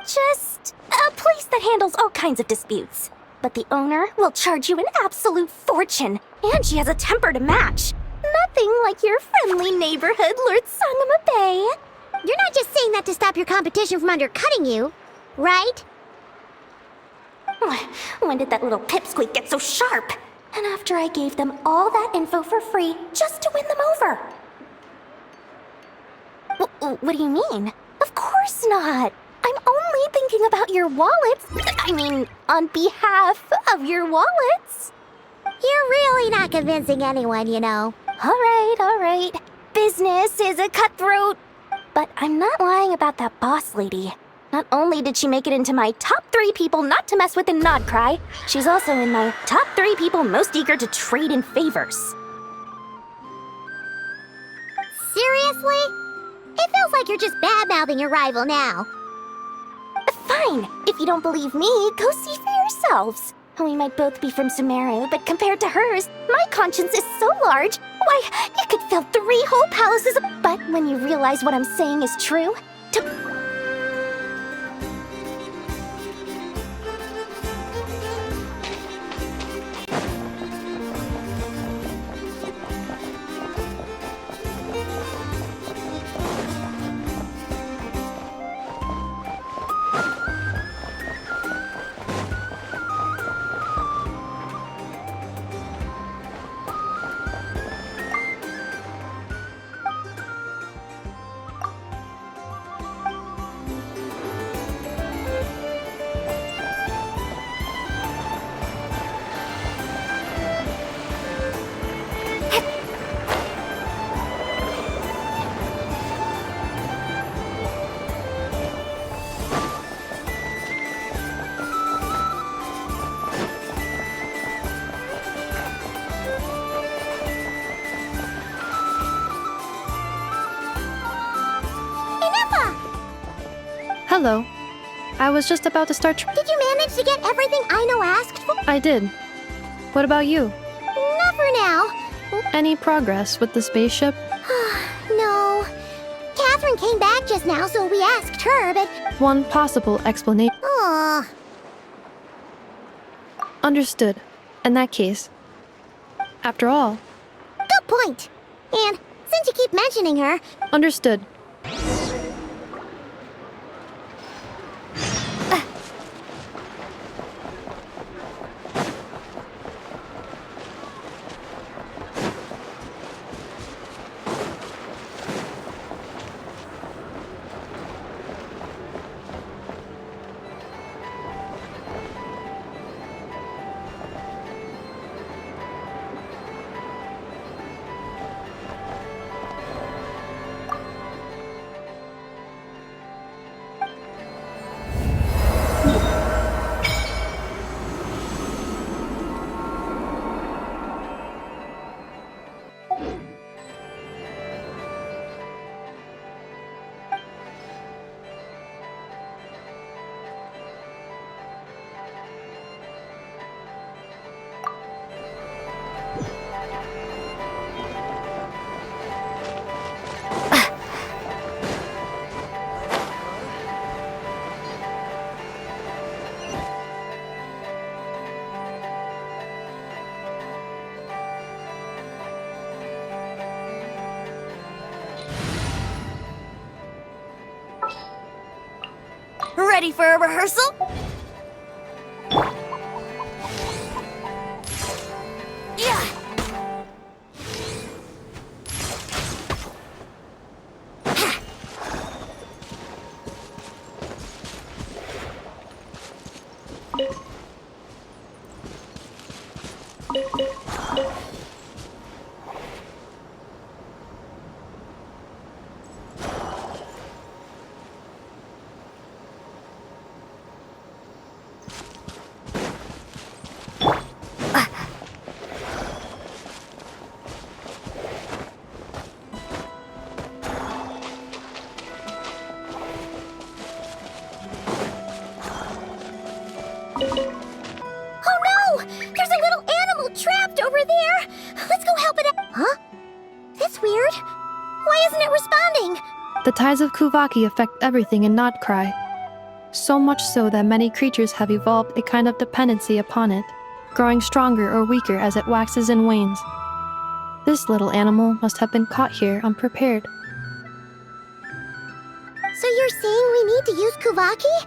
S4: Just a place that handles all kinds of disputes. But the owner will charge you an absolute fortune, and she has a temper to match. Nothing like your friendly neighborhood, Lord Sangamabe.
S1: You're not just saying that to stop your competition from undercutting you, right?
S4: When did that little pipsqueak get so sharp? And after I gave them all that info for free just to win them over. What do you mean? Of course not. I'm only thinking about your wallets. I mean, on behalf of your wallets.
S1: You're really not convincing anyone, you know.
S4: All right. Business is a cutthroat. But I'm not lying about that boss lady. Not only did she make it into my top 3 people not to mess with in Nod-krai, she's also in my top 3 people most eager to trade in favors.
S1: Seriously? It feels like you're just bad-mouthing your rival now.
S4: Fine. If you don't believe me, go see for yourselves. We might both be from Sumeru, but compared to hers, my conscience is so large, why, it could fill 3 whole palaces. But when you realize what I'm saying is true,
S2: Hello. I was just about to start.
S1: Did you manage to get everything Aino asked for?
S2: I did. What about you?
S1: Not for now.
S2: Any progress with the spaceship?
S1: No. Catherine came back just now, so we asked her, but...
S2: One possible explanation.
S1: Aw.
S2: Understood. In that case. After all.
S1: Good point. And since you keep mentioning her...
S2: Understood.
S4: Ready for a rehearsal? Yeah.
S2: The tides of Kuvaki affect everything in Nod-krai, so much so that many creatures have evolved a kind of dependency upon it, growing stronger or weaker as it waxes and wanes. This little animal must have been caught here unprepared.
S1: So you're saying we need to use Kuvaki?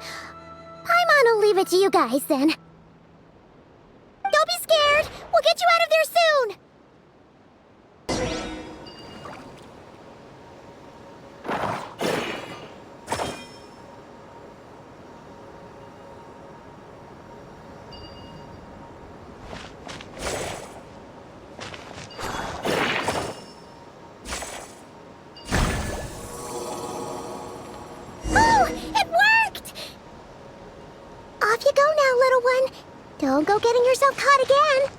S1: Paimon will leave it to you guys then. Don't be scared! We'll get you out of there soon! Don't go getting yourself caught again!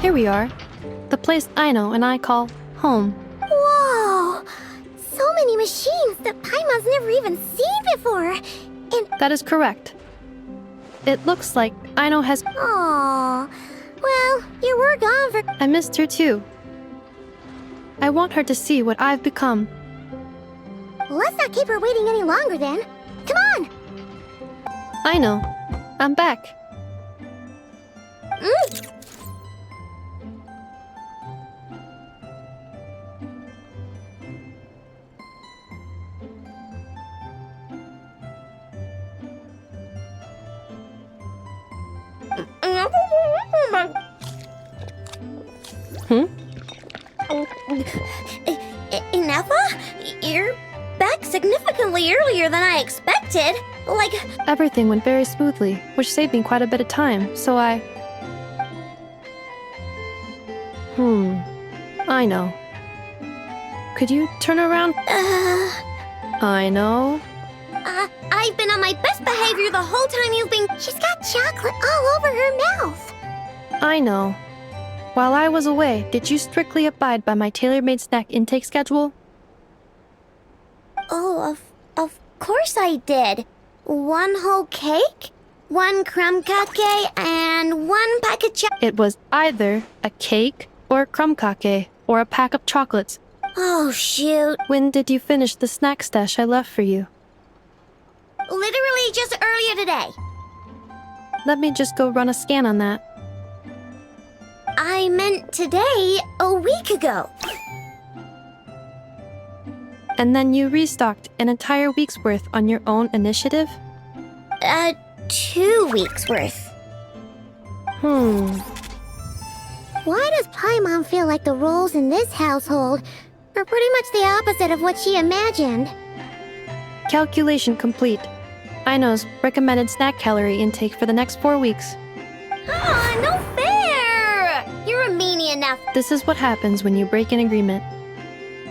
S2: Here we are. The place Aino and I call home.
S1: Whoa! So many machines that Paimon's never even seen before. And
S2: That is correct. It looks like Aino has...
S1: Aw. Well, you were gone for...
S2: I missed her too. I want her to see what I've become.
S1: Let's not keep her waiting any longer then. Come on!
S2: Aino, I'm back.
S4: Ineffa? You're back significantly earlier than I expected. Like,
S2: Everything went very smoothly, which saved me quite a bit of time, so I... I know. Could you turn around? I know.
S4: I've been on my best behavior the whole time you've been...
S1: She's got chocolate all over her mouth.
S2: I know. While I was away, did you strictly abide by my tailor-made snack intake schedule?
S4: Oh, of course I did. 1 whole cake, 1 crumb cake, and 1 pack of
S2: It was either a cake or a crumb cake or a pack of chocolates.
S4: Oh, shoot.
S2: When did you finish the snack stash I left for you?
S4: Literally just earlier today.
S2: Let me just go run a scan on that.
S4: I meant today, a week ago.
S2: And then you restocked an entire week's worth on your own initiative?
S4: 2 weeks worth.
S1: Why does Paimon feel like the roles in this household are pretty much the opposite of what she imagined?
S2: Calculation complete. Aino's recommended snack calorie intake for the next 4 weeks.
S4: Ah, no fair! You're a meanie enough.
S2: This is what happens when you break an agreement.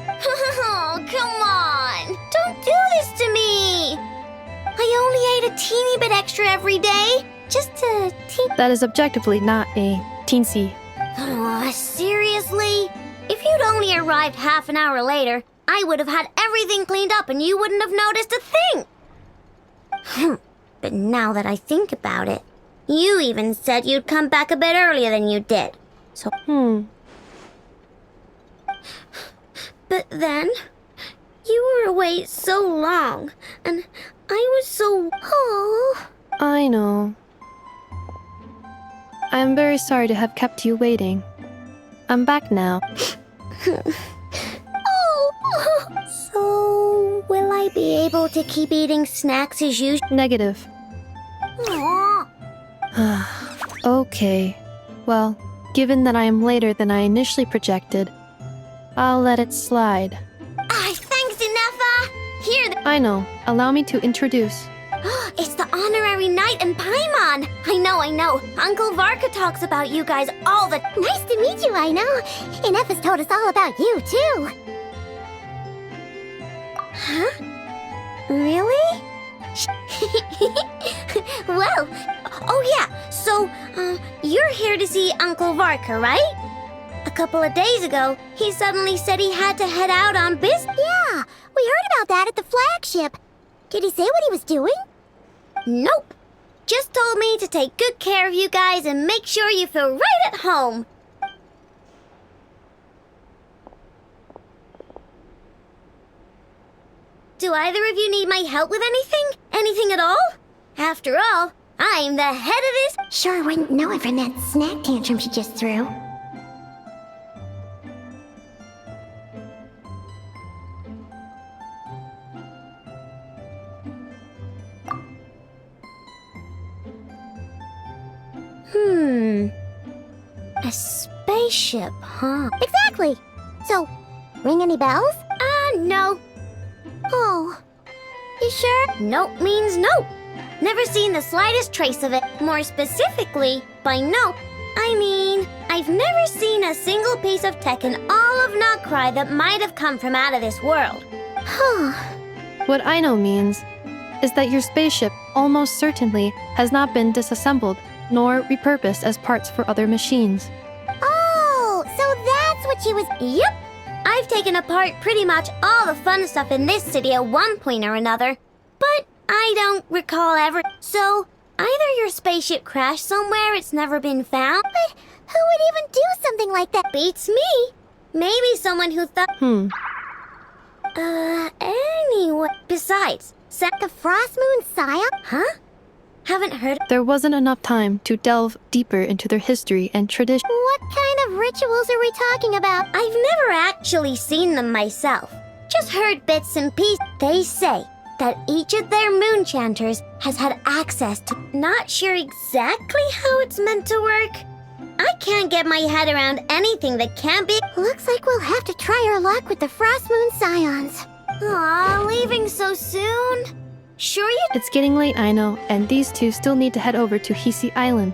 S4: Oh, come on! Don't do this to me! I only ate a teeny bit extra every day. Just to
S2: That is objectively not a teensy.
S4: Oh, seriously? If you'd only arrived half an hour later, I would have had everything cleaned up and you wouldn't have noticed a thing. But now that I think about it, you even said you'd come back a bit earlier than you did. So, But then, you were away so long, and I was so... Oh.
S2: I know. I am very sorry to have kept you waiting. I'm back now.
S4: So, will I be able to keep eating snacks as usual?
S2: Negative. Okay. Well, given that I am later than I initially projected, I'll let it slide.
S4: Thanks, Ineffa! Here,
S2: I know. Allow me to introduce.
S4: it's the honorary knight and Paimon! I know. Uncle Varka talks about you guys all the...
S1: Nice to meet you, I know. Ineffa's told us all about you, too.
S4: Huh? Really? Well, oh yeah, so, you're here to see Uncle Varka, right? A couple of days ago, he suddenly said he had to head out on business.
S1: Yeah, we heard about that at the flagship. Did he say what he was doing?
S4: Nope. Just told me to take good care of you guys and make sure you feel right at home. Do either of you need my help with anything? Anything at all? After all, I'm the head of this...
S1: Sure wouldn't know it from that snack tantrum she just threw.
S4: A spaceship, huh?
S1: Exactly. So, ring any bells?
S4: No.
S1: Oh. really sure?
S4: Nope means nope. Never seen the slightest trace of it. More specifically, by nope, I mean, I've never seen a single piece of tech in all of Nod-krai that might have come from out of this world.
S2: What I know means is that your spaceship almost certainly has not been disassembled nor repurposed as parts for other machines.
S1: Oh, so that's what she was...
S4: Yep. I've taken apart pretty much all the fun stuff in this city at one point or another, but I don't recall ever. So, either your spaceship crashed somewhere it's never been found,
S1: But who would even do something like that?
S4: beats me. Maybe someone who thought... Anyway. Besides,
S1: The Frost Moon Scion?
S4: Huh? Haven't heard...
S2: There wasn't enough time to delve deeper into their history and tradition.
S1: What kind of rituals are we talking about?
S4: I've never actually seen them myself. Just heard bits and pieces. They say that each of their moon chanters has had access to... Not sure exactly how it's meant to work. I can't get my head around anything that can't be...
S1: Looks like we'll have to try our luck with the Frost Moon Scions.
S4: Aw, leaving so soon? Sure you...
S2: It's getting late, I know, and these two still need to head over to Hisi Island.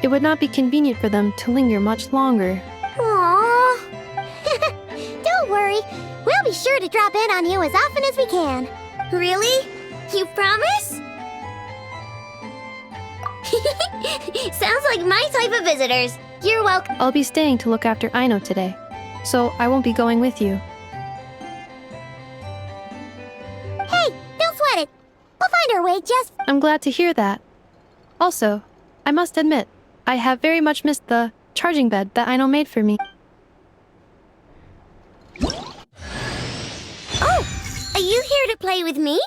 S2: It would not be convenient for them to linger much longer.
S1: Aww. Don't worry. We'll be sure to drop in on you as often as we can.
S4: Really? You promise? Sounds like my type of visitors. You're welcome.
S2: I'll be staying to look after Aino today, so I won't be going with you.
S1: Hey, don't sweat it. We'll find our way just...
S2: I'm glad to hear that. Also, I must admit, I have very much missed the charging bed that Aino made for me.
S4: Oh, are you here to play with me?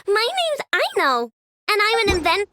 S4: My name's Aino, and I'm an inventor.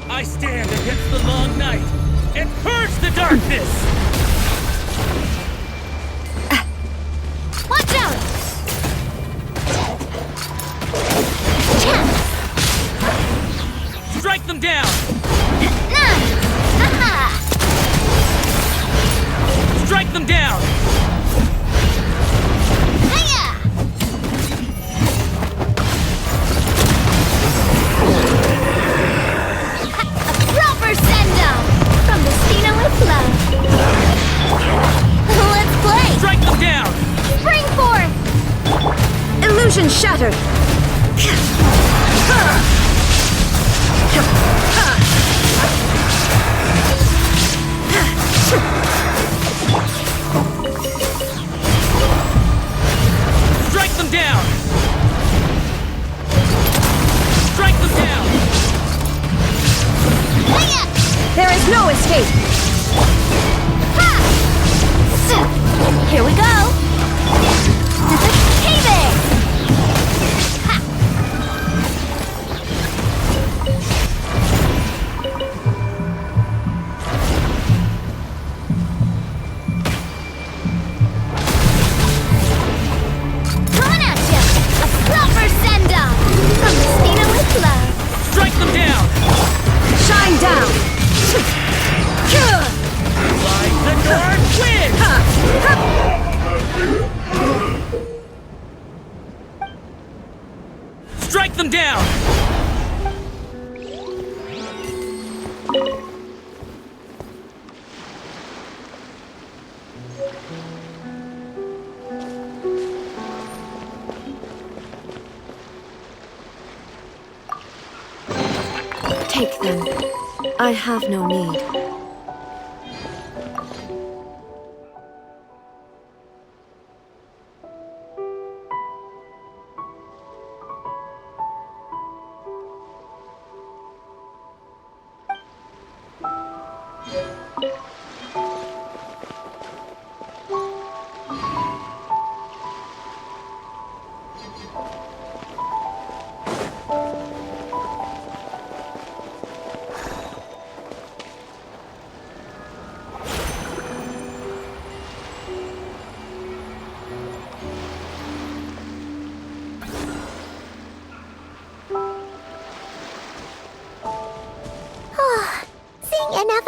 S15: I stand against the long night and purge the darkness!
S4: Watch out!
S15: Strike them down! Strike them down!
S4: Proper send-down from the Stina with love. Let's play!
S15: Strike them down!
S4: Spring forth!
S14: Illusion shattered!
S15: Strike them down! Strike them down!
S14: There is no escape!
S4: Here we go!
S15: them down!
S16: Take them. I have no need.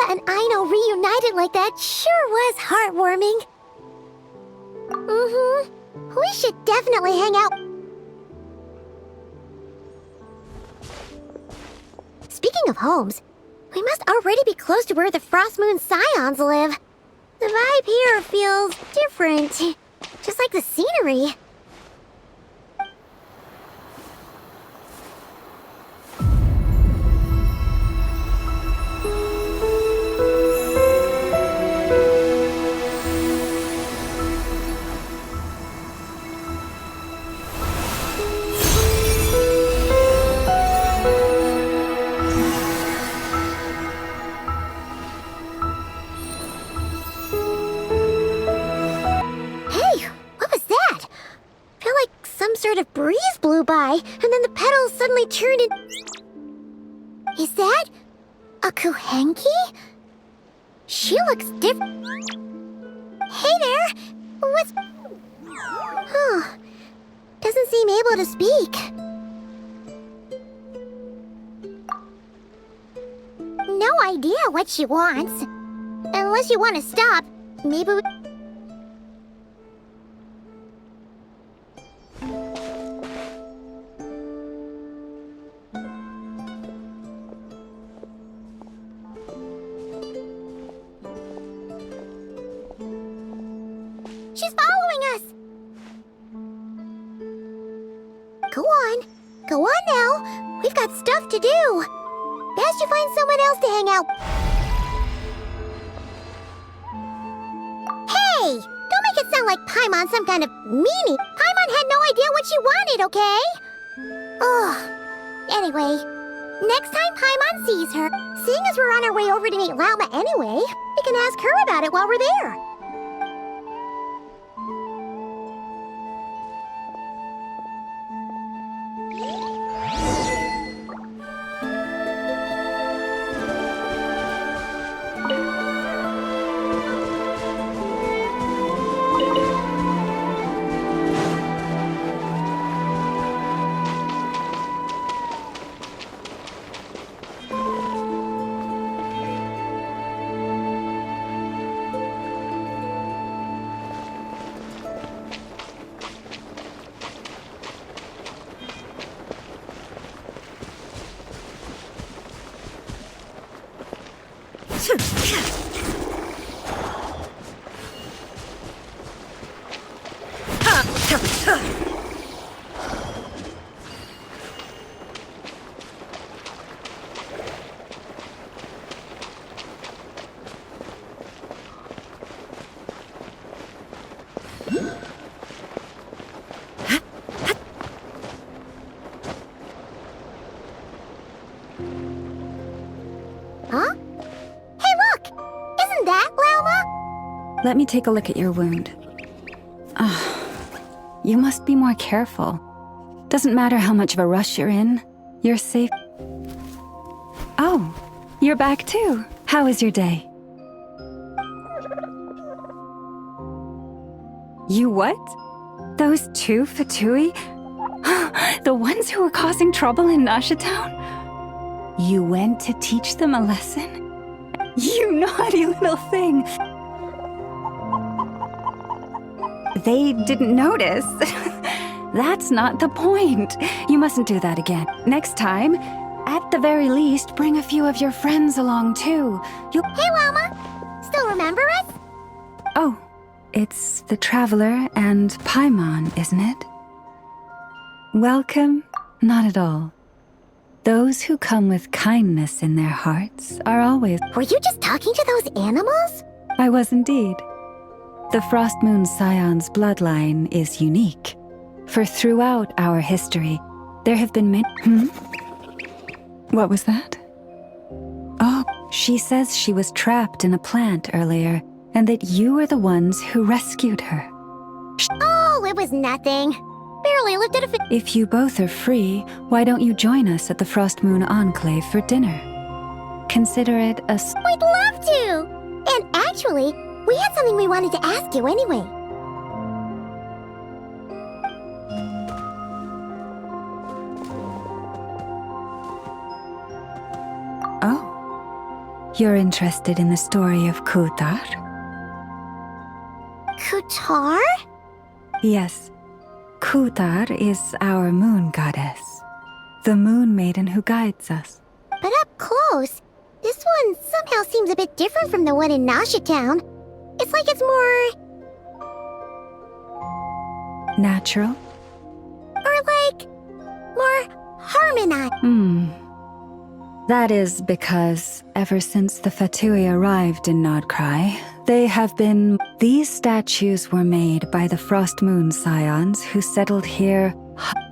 S1: And Aino reunited like that sure was heartwarming. We should definitely hang out. Speaking of homes, we must already be close to where the Frost Moon Scions live. The vibe here feels different, just like the scenery. Sort of breeze blew by, and then the petals suddenly turned in... Is that a Kuhenki? She looks different. Hey there! What's... Oh, doesn't seem able to speak. No idea what she wants. Unless you want to stop, maybe we... She's following us! Go on. Go on now. We've got stuff to do. Best you find someone else to hang out. Hey! Don't make it sound like Paimon's some kind of meanie. Paimon had no idea what she wanted, okay? Ugh. Anyway, next time Paimon sees her, seeing as we're on our way over to meet Lauma anyway, we can ask her about it while we're there.
S10: Let me take a look at your wound. You must be more careful. Doesn't matter how much of a rush you're in, you're safe. Oh, you're back too. How was your day? You what? Those two Fatui? The ones who were causing trouble in Nasha Town? You went to teach them a lesson? You naughty little thing! They didn't notice. That's not the point. You mustn't do that again. Next time, at the very least, bring a few of your friends along too.
S1: Hey, Llama! Still remember us?
S10: Oh, it's the Traveler and Paimon, isn't it? Welcome? Not at all. Those who come with kindness in their hearts are always...
S1: Were you just talking to those animals?
S10: I was indeed. The Frost Moon Scion's bloodline is unique. For throughout our history, there have been many... What was that? Oh, she says she was trapped in a plant earlier, and that you were the ones who rescued her.
S1: Oh, it was nothing. Barely looked at a
S10: If you both are free, why don't you join us at the Frost Moon Enclave for dinner? Consider it a...
S1: We'd love to! And actually, we had something we wanted to ask you anyway.
S10: Oh. You're interested in the story of Kutar?
S1: Kutar?
S10: Yes. Kutar is our moon goddess. The moon maiden who guides us.
S1: But up close, this one somehow seems a bit different from the one in Nasha Town. It's like it's more...
S10: Natural?
S1: Or like... more harmonized.
S10: That is because, ever since the Fatui arrived in Nod-krai, they have been... These statues were made by the Frost Moon Scions who settled here.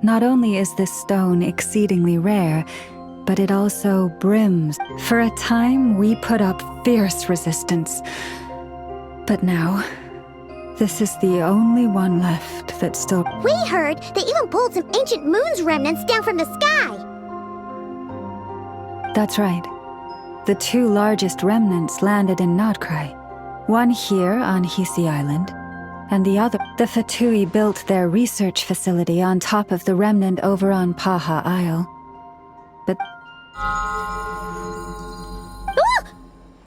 S10: Not only is this stone exceedingly rare, but it also brims. For a time, we put up fierce resistance. But now, this is the only one left that still...
S1: We heard they even pulled some ancient moon's remnants down from the sky.
S10: That's right. The two largest remnants landed in Nod-krai. One here on Hisi Island, and the other... The Fatui built their research facility on top of the remnant over on Paha Isle. But...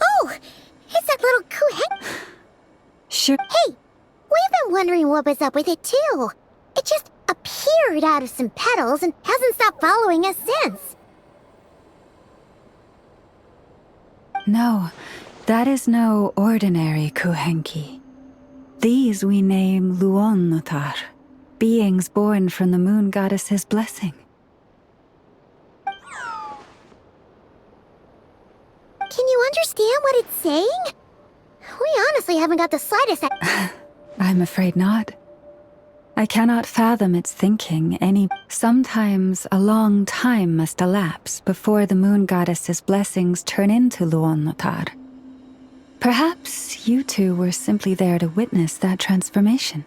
S1: Oh! It's that little kuhen...
S10: Sure.
S1: Hey! We've been wondering what was up with it too. It just appeared out of some petals and hasn't stopped following us since.
S10: No, that is no ordinary kuhenki. These we name Luon-notar, beings born from the moon goddess's blessing.
S1: Can you understand what it's saying? We honestly haven't got the slightest...
S10: I'm afraid not. I cannot fathom its thinking any... Sometimes a long time must elapse before the moon goddess's blessings turn into Luon-notar. Perhaps you two were simply there to witness that transformation.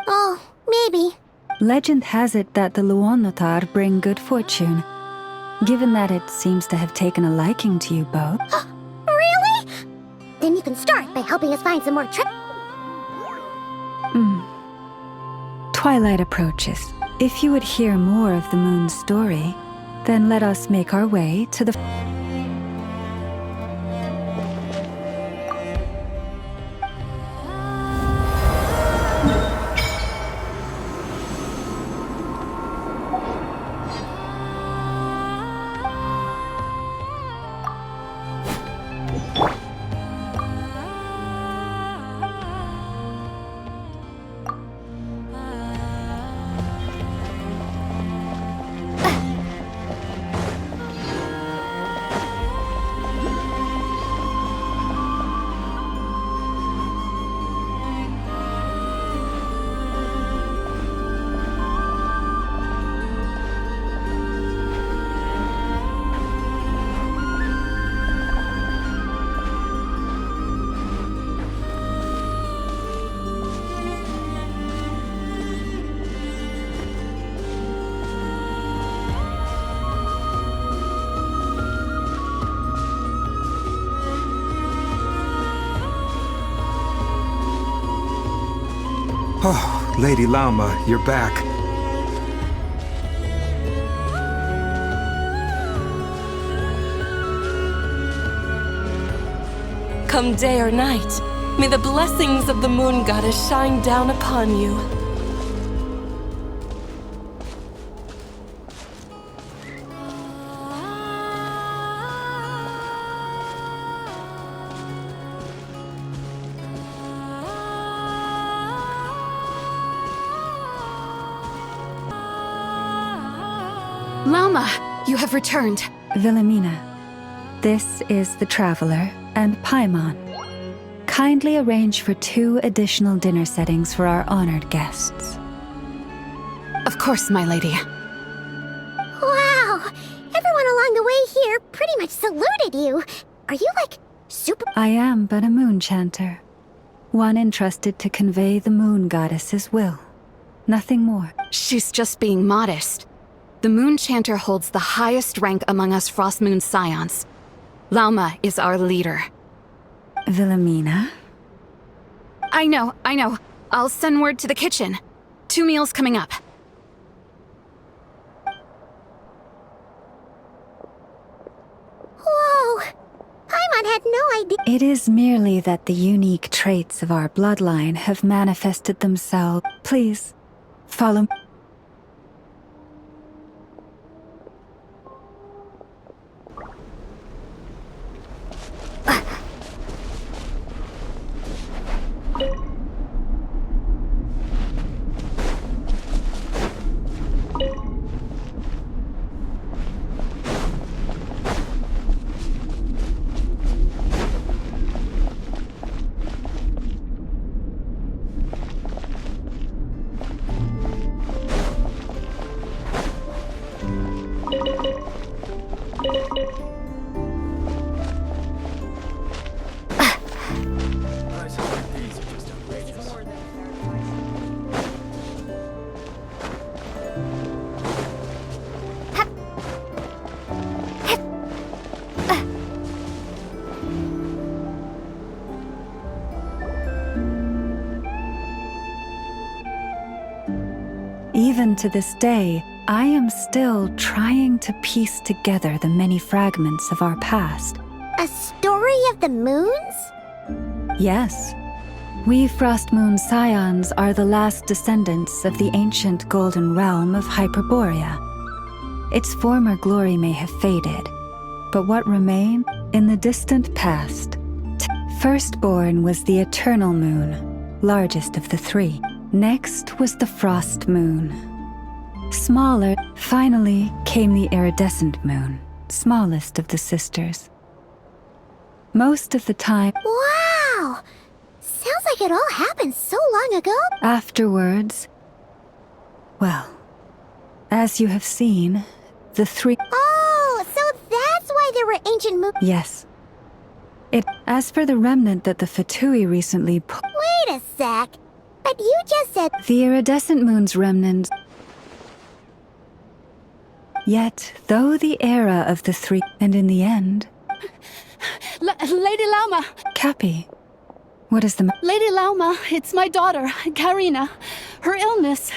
S1: Oh, maybe.
S10: Legend has it that the Luon-notar bring good fortune. Given that it seems to have taken a liking to you both...
S1: Really? Then you can start by helping us find some more
S10: Twilight approaches. If you would hear more of the moon's story, then let us make our way to the...
S17: Oh, Lady Llama, you're back.
S18: Come day or night, may the blessings of the moon goddess shine down upon you.
S13: Lauma, you have returned.
S10: Wilhelmina, this is the Traveler and Paimon. Kindly arrange for 2 additional dinner settings for our honored guests.
S13: Of course, my lady.
S1: Wow! Everyone along the way here pretty much saluted you. Are you, like, super...
S10: I am but a moon chanter. One entrusted to convey the moon goddess's will. Nothing more.
S13: She's just being modest. The moon chanter holds the highest rank among us Frost Moon Scions. Lauma is our leader.
S10: Wilhelmina?
S13: I know. I'll send word to the kitchen. 2 meals coming up.
S1: Whoa! Paimon had no idea.
S10: It is merely that the unique traits of our bloodline have manifested themselves. Please, follow me. Even to this day, I am still trying to piece together the many fragments of our past.
S1: A story of the moons?
S10: Yes. We Frost Moon Scions are the last descendants of the ancient golden realm of Hyperborea. Its former glory may have faded, but what remained in the distant past? Firstborn was the Eternal Moon, largest of the 3. Next was the Frost Moon. Smaller, finally came the Iridescent Moon, smallest of the sisters. Most of the time...
S1: Wow! Sounds like it all happened so long ago.
S10: Afterwards... Well, as you have seen, the 3...
S1: Oh, so that's why there were ancient moons.
S10: Yes. As for the remnant that the Fatui recently
S1: Wait a sec. But you just said...
S10: The iridescent moon's remnants... Yet, though the era of the 3... And in the end...
S18: Lady Lauma!
S10: Cappy, what is the...
S18: Lady Lauma, it's my daughter, Karina. Her illness...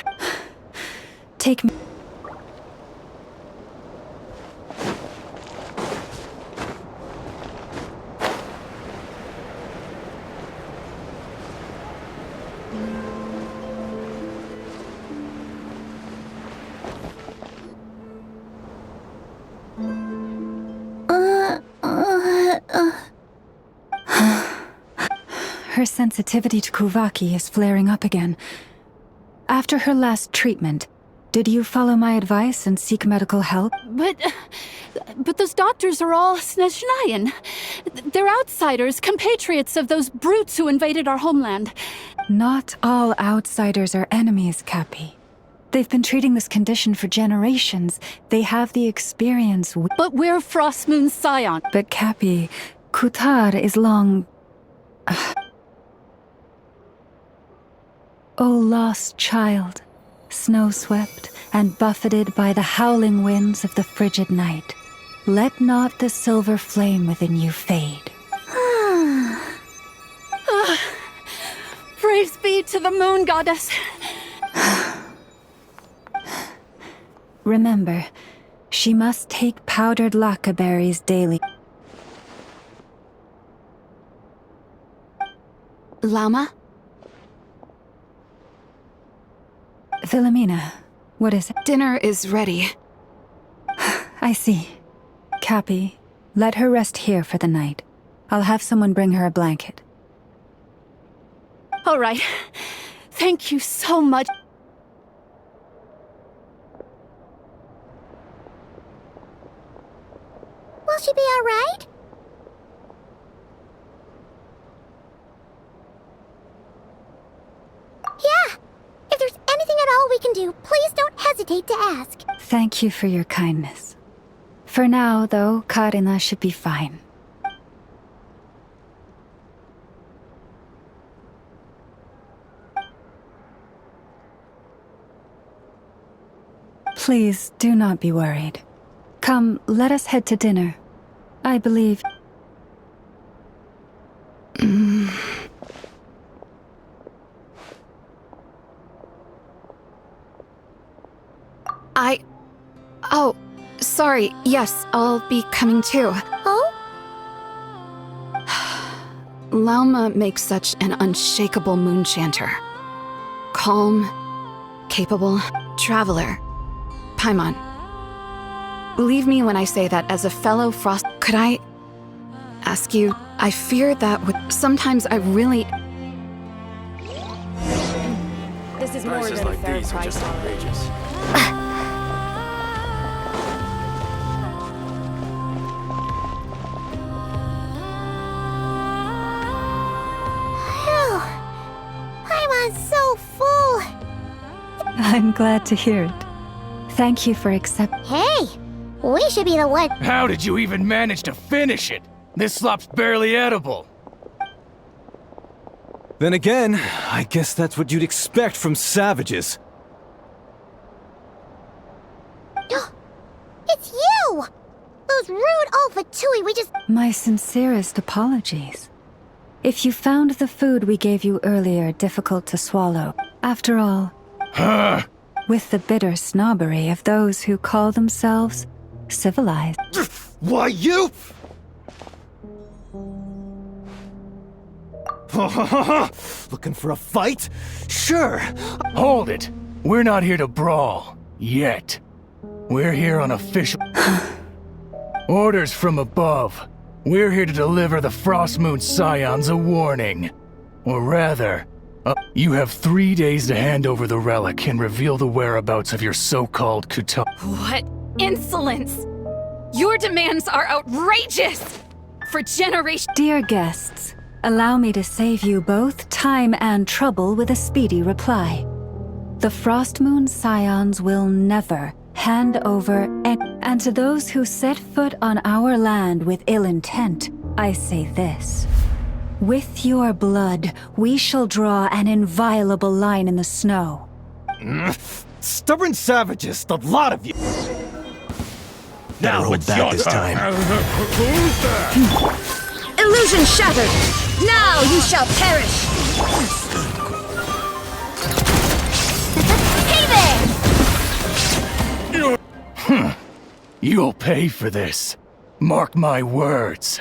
S10: Take me... Her sensitivity to Kuvaki is flaring up again. After her last treatment, did you follow my advice and seek medical help?
S18: But those doctors are all Snezhnayan. They're outsiders, compatriots of those brutes who invaded our homeland.
S10: Not all outsiders are enemies, Cappy. They've been treating this condition for generations. They have the experience.
S18: But we're Frost Moon Scion.
S10: But Cappy, Kutar is long... O lost child, snow-swept and buffeted by the howling winds of the frigid night, let not the silver flame within you fade.
S18: Praise be to the moon goddess.
S10: Remember, she must take powdered laka berries daily.
S13: Lauma?
S10: Wilhelmina, what is it?
S13: Dinner is ready.
S10: I see. Cappy, let her rest here for the night. I'll have someone bring her a blanket.
S18: All right. Thank you so much.
S1: all we can do. Please don't hesitate to ask.
S10: Thank you for your kindness. For now, though, Karina should be fine. Please, do not be worried. Come, let us head to dinner. I believe...
S13: Oh, sorry. Yes, I'll be coming too.
S1: Oh?
S13: Lauma makes such an unshakable moon chanter. Calm, capable, traveler. Paimon. Believe me when I say that as a fellow frost... Could I ask you? I fear that sometimes I really...
S9: This is more than a fair price. Outrageous.
S1: I'm so full.
S10: I'm glad to hear it. Thank you for accepting.
S1: Hey, we should be the one.
S11: How did you even manage to finish it? This slop's barely edible.
S12: Then again, I guess that's what you'd expect from savages.
S1: It's you! Those rude Alpha-Tui, we just...
S10: My sincerest apologies. If you found the food we gave you earlier difficult to swallow, after all, with the bitter snobbery of those who call themselves civilized.
S12: Why, you... Looking for a fight? Sure.
S11: Hold it. We're not here to brawl. Yet. We're here on official... orders from above. We're here to deliver the Frost Moon Scions a warning. Or rather, you have 3 days to hand over the relic and reveal the whereabouts of your so-called Kuta.
S13: What insolence! Your demands are outrageous! For generations...
S10: Dear guests, allow me to save you both time and trouble with a speedy reply. The Frost Moon Scions will never hand over and to those who set foot on our land with ill intent, I say this. With your blood, we shall draw an inviolable line in the snow.
S12: Stubborn savages, the lot of you!
S11: Now
S12: hold back this time.
S19: Illusion shattered! Now you shall perish! Hey there!
S11: You'll pay for this. Mark my words.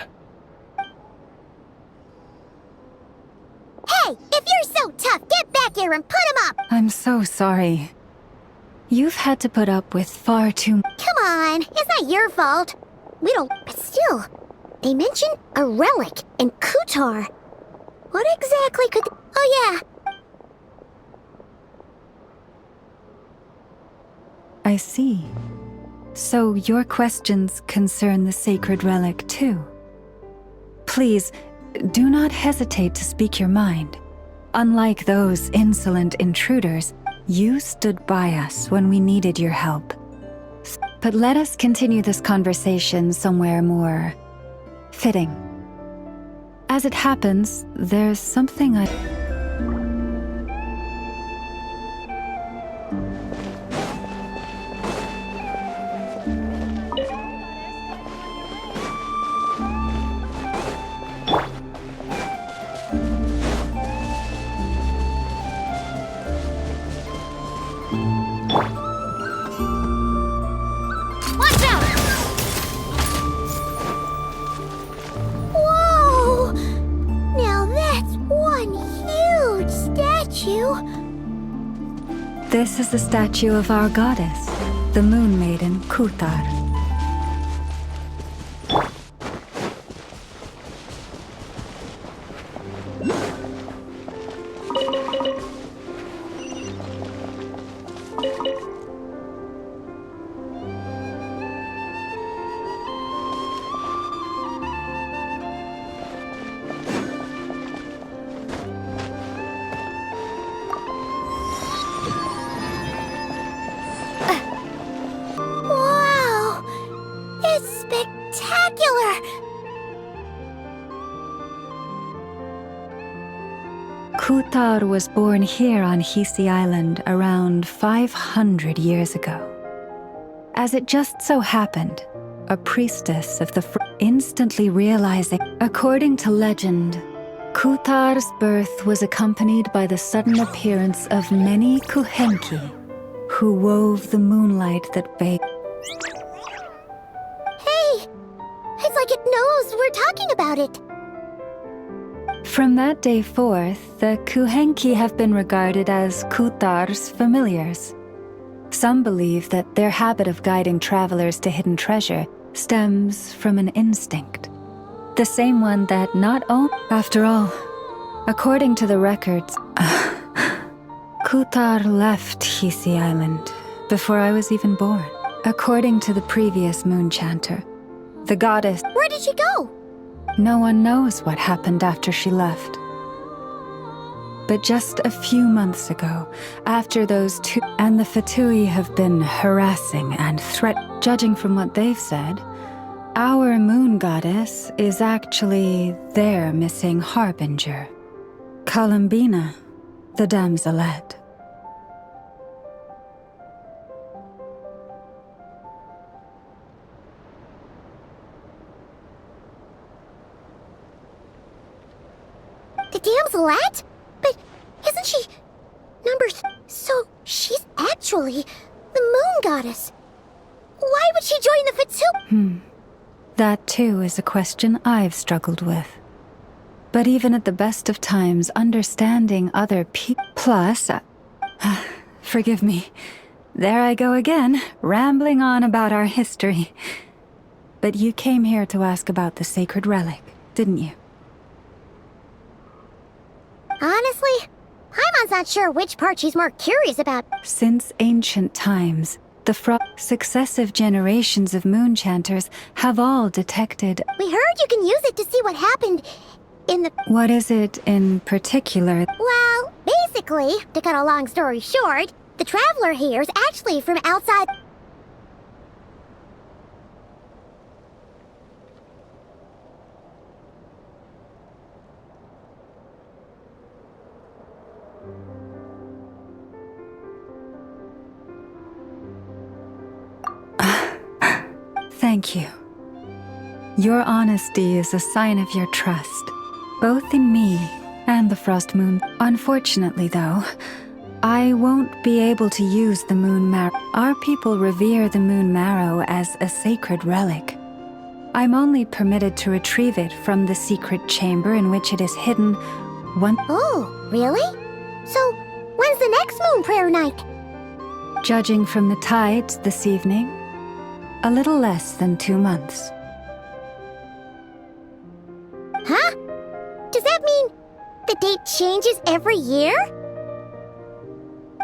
S1: Hey, if you're so tough, get back here and put him up!
S10: I'm so sorry. You've had to put up with far too...
S1: Come on, it's not your fault. We don't... But still, they mentioned a relic and Kutar. What exactly could... Oh yeah.
S10: I see. So your questions concern the sacred relic too. Please, do not hesitate to speak your mind. Unlike those insolent intruders, you stood by us when we needed your help. But let us continue this conversation somewhere more fitting. As it happens, there's something I... This is the statue of our goddess, the Moon Maiden Kutar. Kutar was born here on Hisi Island around 500 years ago. As it just so happened, a priestess of the instantly realizing, according to legend, Kutar's birth was accompanied by the sudden appearance of many Kuhenki, who wove the moonlight that bathed.
S1: Hey! It's like it knows we're talking about it!
S10: From that day forth, the Kuhenki have been regarded as Kutar's familiars. Some believe that their habit of guiding travelers to hidden treasure stems from an instinct. The same one that not only... After all, according to the records, Kutar left Hisi Island before I was even born. According to the previous moon chanter, the goddess...
S1: Where did she go?
S10: No one knows what happened after she left. But just a few months ago, after those two and the Fatui have been harassing and judging from what they've said, our moon goddess is actually their missing harbinger, Columbina, the damselette.
S1: The damselette? But isn't she so she's actually the moon goddess. Why would she join the Fatui?
S10: That too is a question I've struggled with. But even at the best of times, understanding other people... Plus, forgive me, there I go again, rambling on about our history. But you came here to ask about the sacred relic, didn't you?
S1: Honestly, Paimon's not sure which part she's more curious about.
S10: Since ancient times, the successive generations of moon chanters have all detected...
S1: We heard you can use it to see what happened in the...
S10: What is it in particular?
S1: Well, basically, to cut a long story short, the traveler here is actually from outside...
S10: Thank you. Your honesty is a sign of your trust, both in me and the Frost Moon. Unfortunately, though, I won't be able to use the moon marrow. Our people revere the moon marrow as a sacred relic. I'm only permitted to retrieve it from the secret chamber in which it is hidden one...
S1: Oh, really? So, when's the next moon prayer night?
S10: Judging from the tides this evening, a little less than 2 months.
S1: Huh? Does that mean the date changes every year?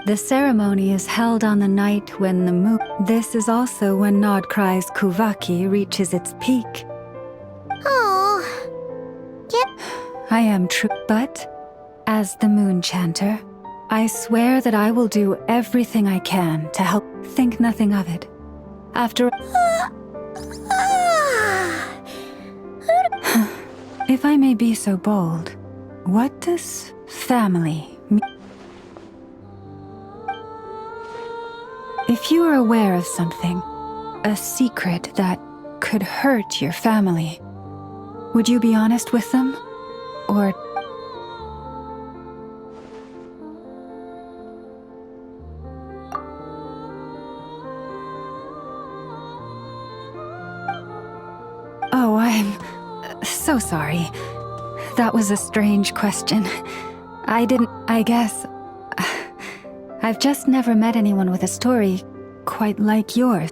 S10: The ceremony is held on the night when the moon... This is also when Nod-krai's Kuvaki reaches its peak.
S1: Oh. Yep.
S10: I am true, but as the moon chanter, I swear that I will do everything I can to help. Think nothing of it. After... If I may be so bold, what does family mean? If you are aware of something, a secret that could hurt your family, would you be honest with them? Or... Oh, I'm so sorry. That was a strange question. I guess... I've just never met anyone with a story quite like yours.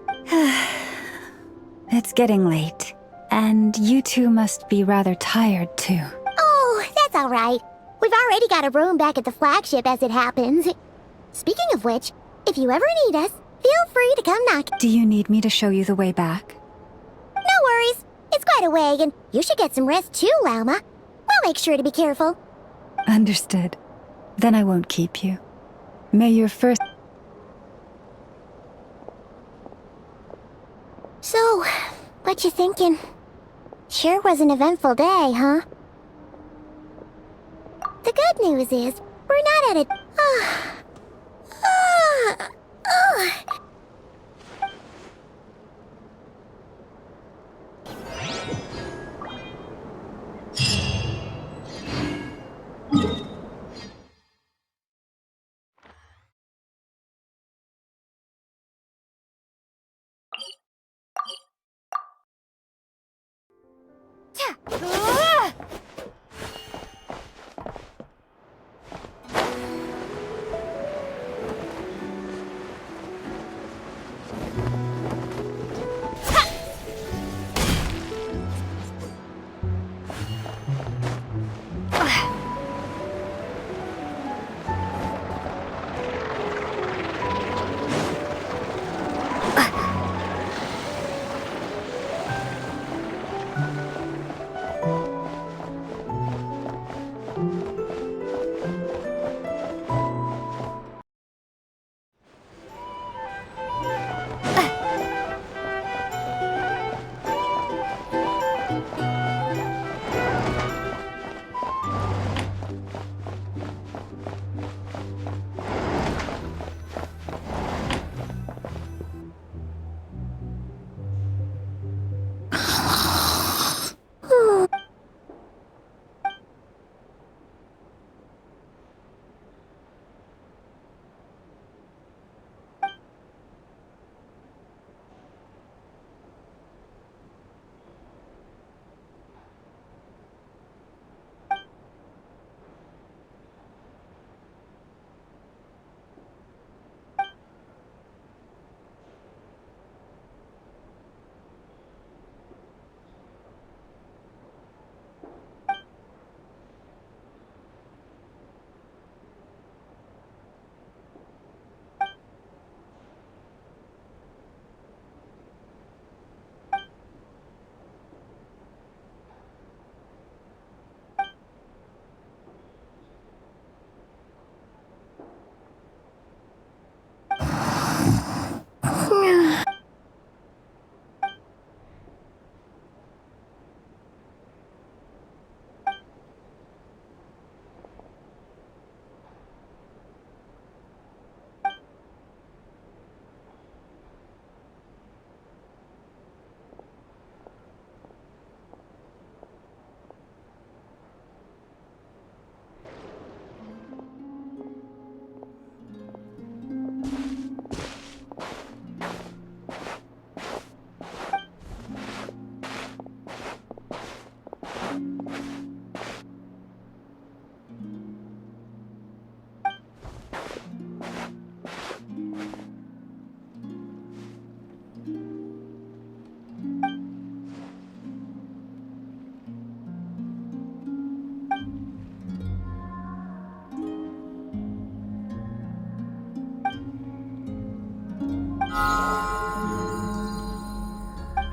S10: It's getting late, and you two must be rather tired too.
S1: Oh, that's all right. We've already got a room back at the flagship as it happens. Speaking of which, if you ever need us, feel free to come knock.
S10: Do you need me to show you the way back?
S1: No worries. It's quite a way, and you should get some rest too, Lauma. We'll make sure to be careful.
S10: Understood. Then I won't keep you. May your first...
S1: So, what you thinking? Sure was an eventful day, huh? The good news is, We're not at it.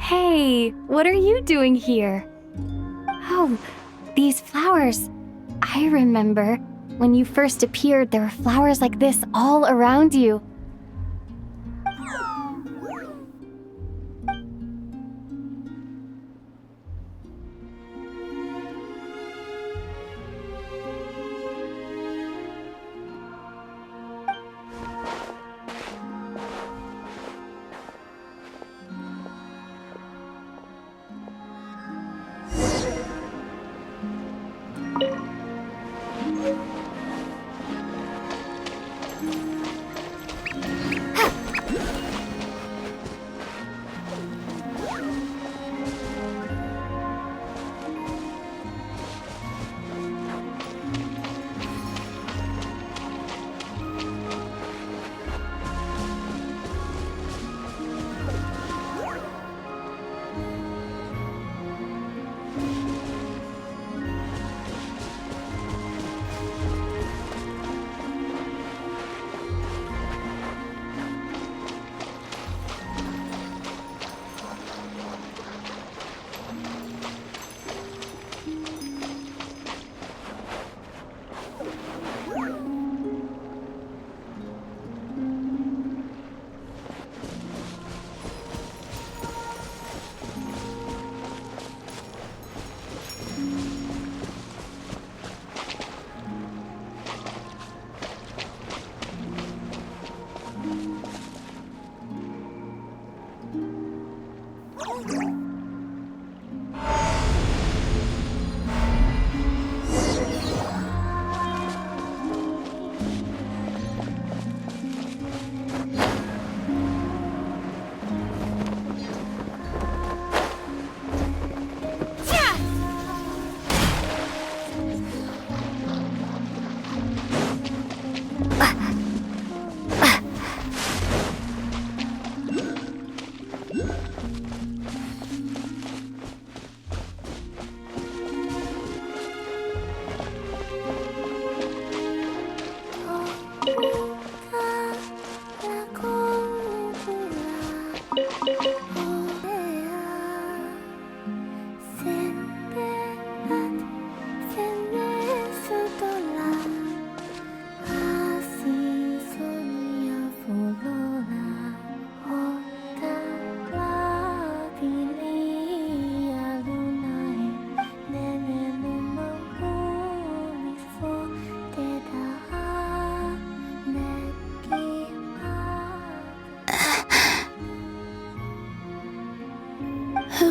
S7: Hey, what are you doing here? Oh, these flowers. I remember. When you first appeared, there were flowers like this all around you.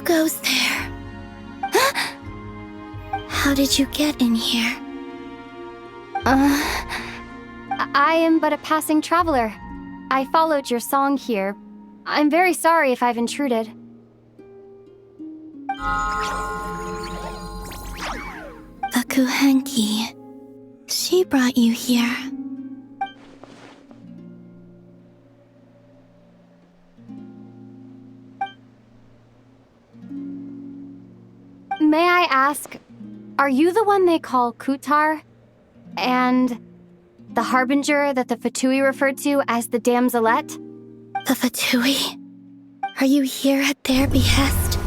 S3: goes there? How did you get in here?
S7: I am but a passing traveler. I followed your song here. I'm very sorry if I've intruded.
S3: The Kuhenki. She brought you here.
S7: May I ask, are you the one they call Kutar? And the harbinger that the Fatui referred to as the damselette?
S3: The Fatui? Are you here at their behest?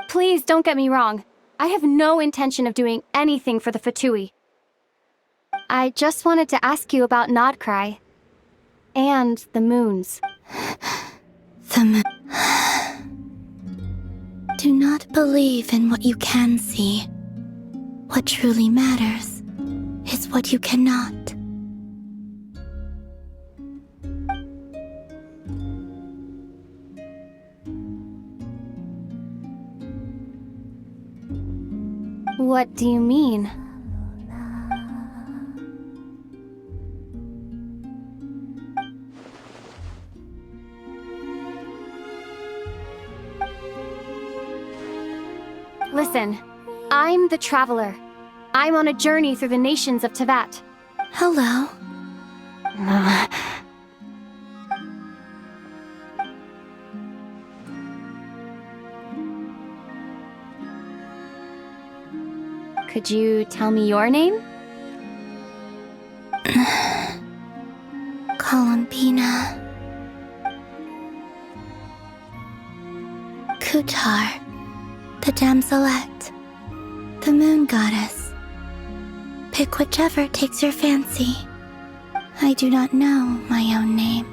S7: Please don't get me wrong. I have no intention of doing anything for the Fatui. I just wanted to ask you about Nod-krai. And the moons.
S3: The moon. Do not believe in what you can see. What truly matters is what you cannot.
S7: What do you mean? Listen, I'm the Traveler. I'm on a journey through the nations of Teyvat.
S3: Hello.
S7: Could you tell me your name?
S3: Columbina. Kutar. The damselette. The moon goddess. Pick whichever takes your fancy. I do not know my own name.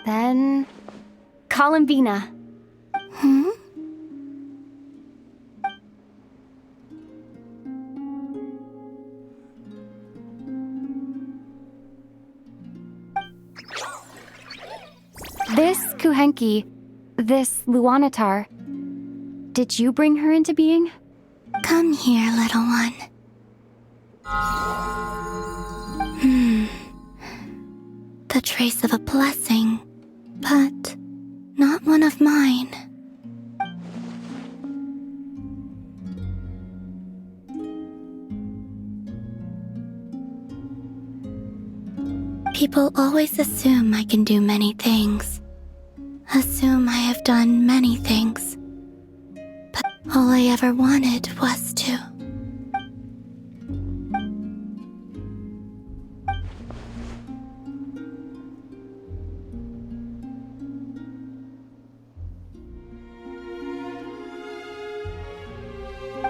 S7: Then... Columbina.
S3: Hmm?
S7: This Kuhenki, this Luanatar, did you bring her into being?
S3: Come here, little one. The trace of a blessing, but not one of mine. People always assume I can do many things. Assume I have done many things. But all I ever wanted was to.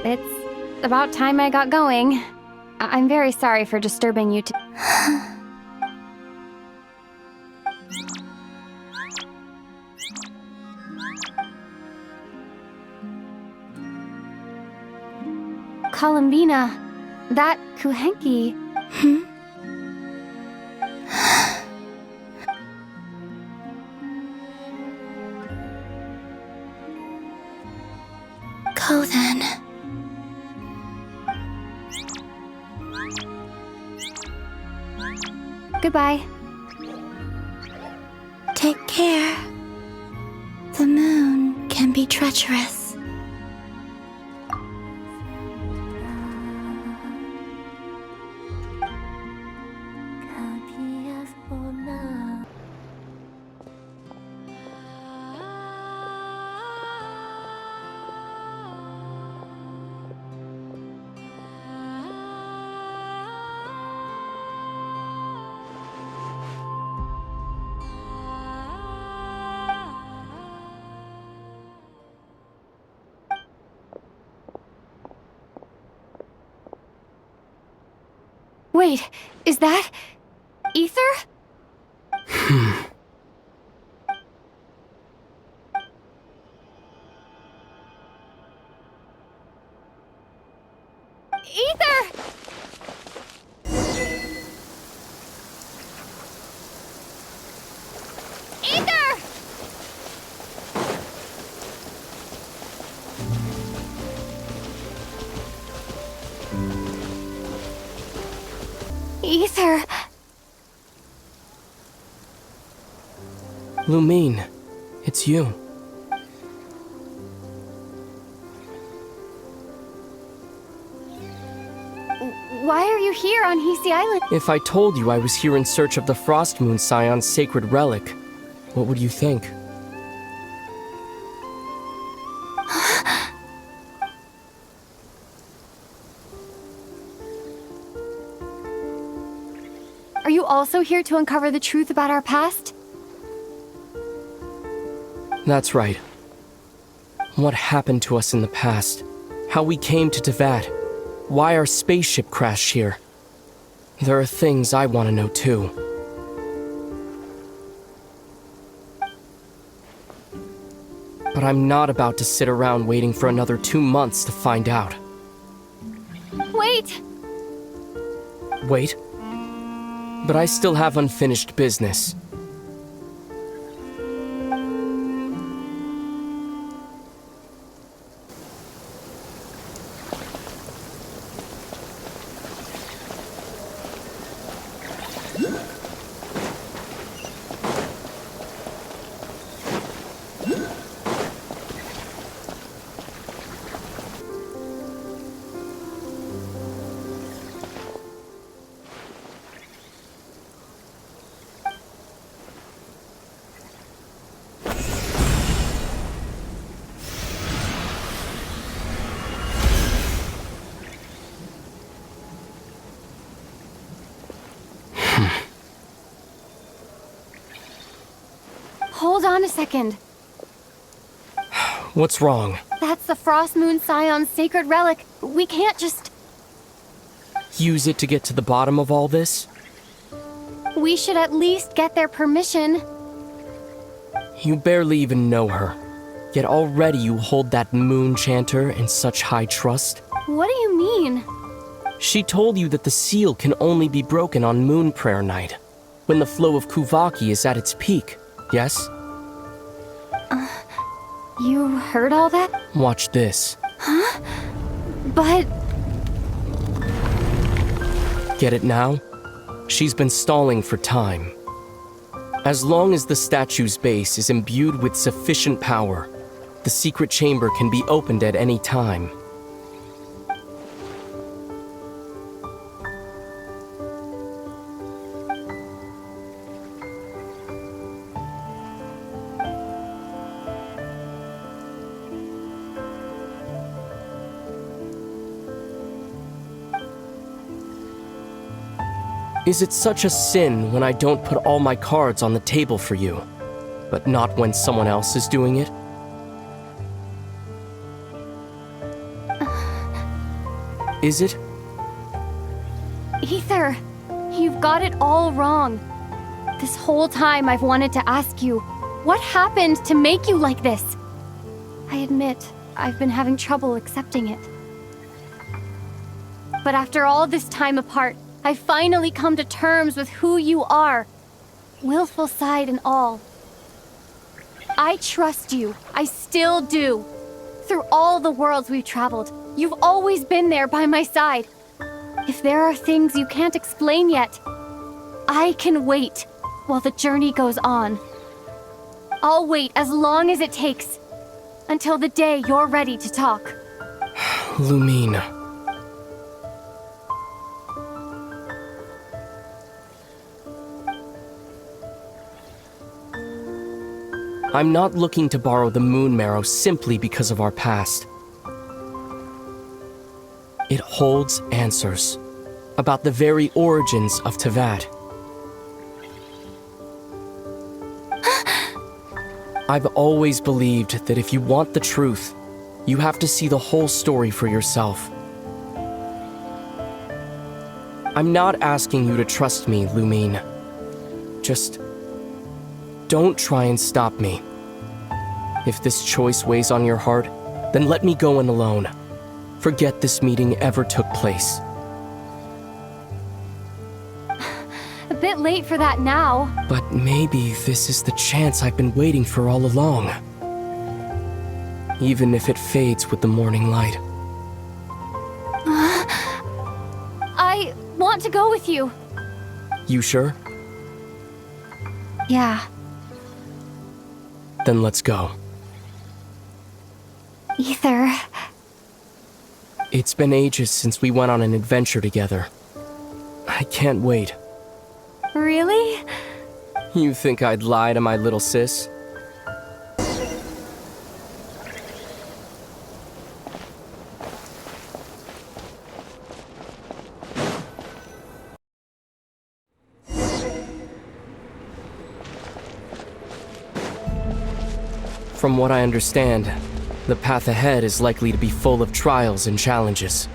S7: It's about time I got going. I'm very sorry for disturbing you Columbina, that Kuhenki.
S3: Go then.
S7: Goodbye.
S3: Take care. The moon can be treacherous.
S7: Wait, is that... Ether? Ether! Ether! Ether!
S20: Lumine, it's you.
S7: Why are you here on Hisi Island?
S20: If I told you I was here in search of the Frost Moon Scion's sacred relic, what would you think?
S7: Are you also here to uncover the truth about our past?
S20: That's right. What happened to us in the past? How we came to Tevat? Why our spaceship crashed here? There are things I want to know too. But I'm not about to sit around waiting for another 2 months to find out.
S7: Wait!
S20: Wait? But I still have unfinished business.
S7: Hold on a second.
S20: What's wrong?
S7: That's the Frost Moon Scion's sacred relic. We can't just...
S20: Use it to get to the bottom of all this?
S7: We should at least get their permission.
S20: You barely even know her. Yet already you hold that moon chanter in such high trust.
S7: What do you mean?
S20: She told you that the seal can only be broken on Moon Prayer Night, when the flow of Kuvaki is at its peak, yes?
S7: You heard all that?
S20: Watch this.
S7: Huh? But...
S20: Get it now? She's been stalling for time. As long as the statue's base is imbued with sufficient power, the secret chamber can be opened at any time. Is it such a sin when I don't put all my cards on the table for you, but not when someone else is doing it? Is it?
S7: Ether, you've got it all wrong. This whole time I've wanted to ask you, what happened to make you like this? I admit, I've been having trouble accepting it. But after all this time apart, I've finally come to terms with who you are, willful side and all. I trust you, I still do. Through all the worlds we've traveled, you've always been there by my side. If there are things you can't explain yet, I can wait while the journey goes on. I'll wait as long as it takes, until the day you're ready to talk.
S20: Lumine. I'm not looking to borrow the moon marrow simply because of our past. It holds answers about the very origins of Tevat. I've always believed that if you want the truth, you have to see the whole story for yourself. I'm not asking you to trust me, Lumine. Just don't try and stop me. If this choice weighs on your heart, then let me go in alone. Forget this meeting ever took place.
S7: A bit late for that now.
S20: But maybe this is the chance I've been waiting for all along. Even if it fades with the morning light.
S7: I want to go with you.
S20: You sure?
S7: Yeah.
S20: Then let's go.
S7: Ether.
S20: It's been ages since we went on an adventure together. I can't wait.
S7: Really?
S20: You think I'd lie to my little sis? From what I understand, the path ahead is likely to be full of trials and challenges.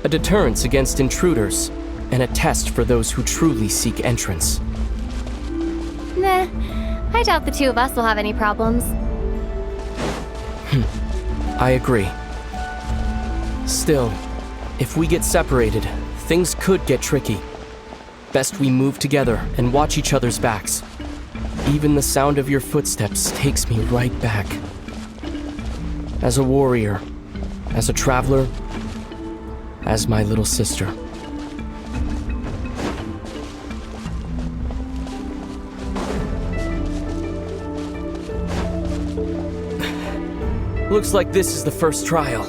S20: A deterrence against intruders, and a test for those who truly seek entrance.
S7: Nah, I doubt the two of us will have any problems.
S20: I agree. Still, if we get separated, things could get tricky. Best we move together and watch each other's backs. Even the sound of your footsteps takes me right back. As a warrior, as a traveler, as my little sister. Looks like this is the first trial.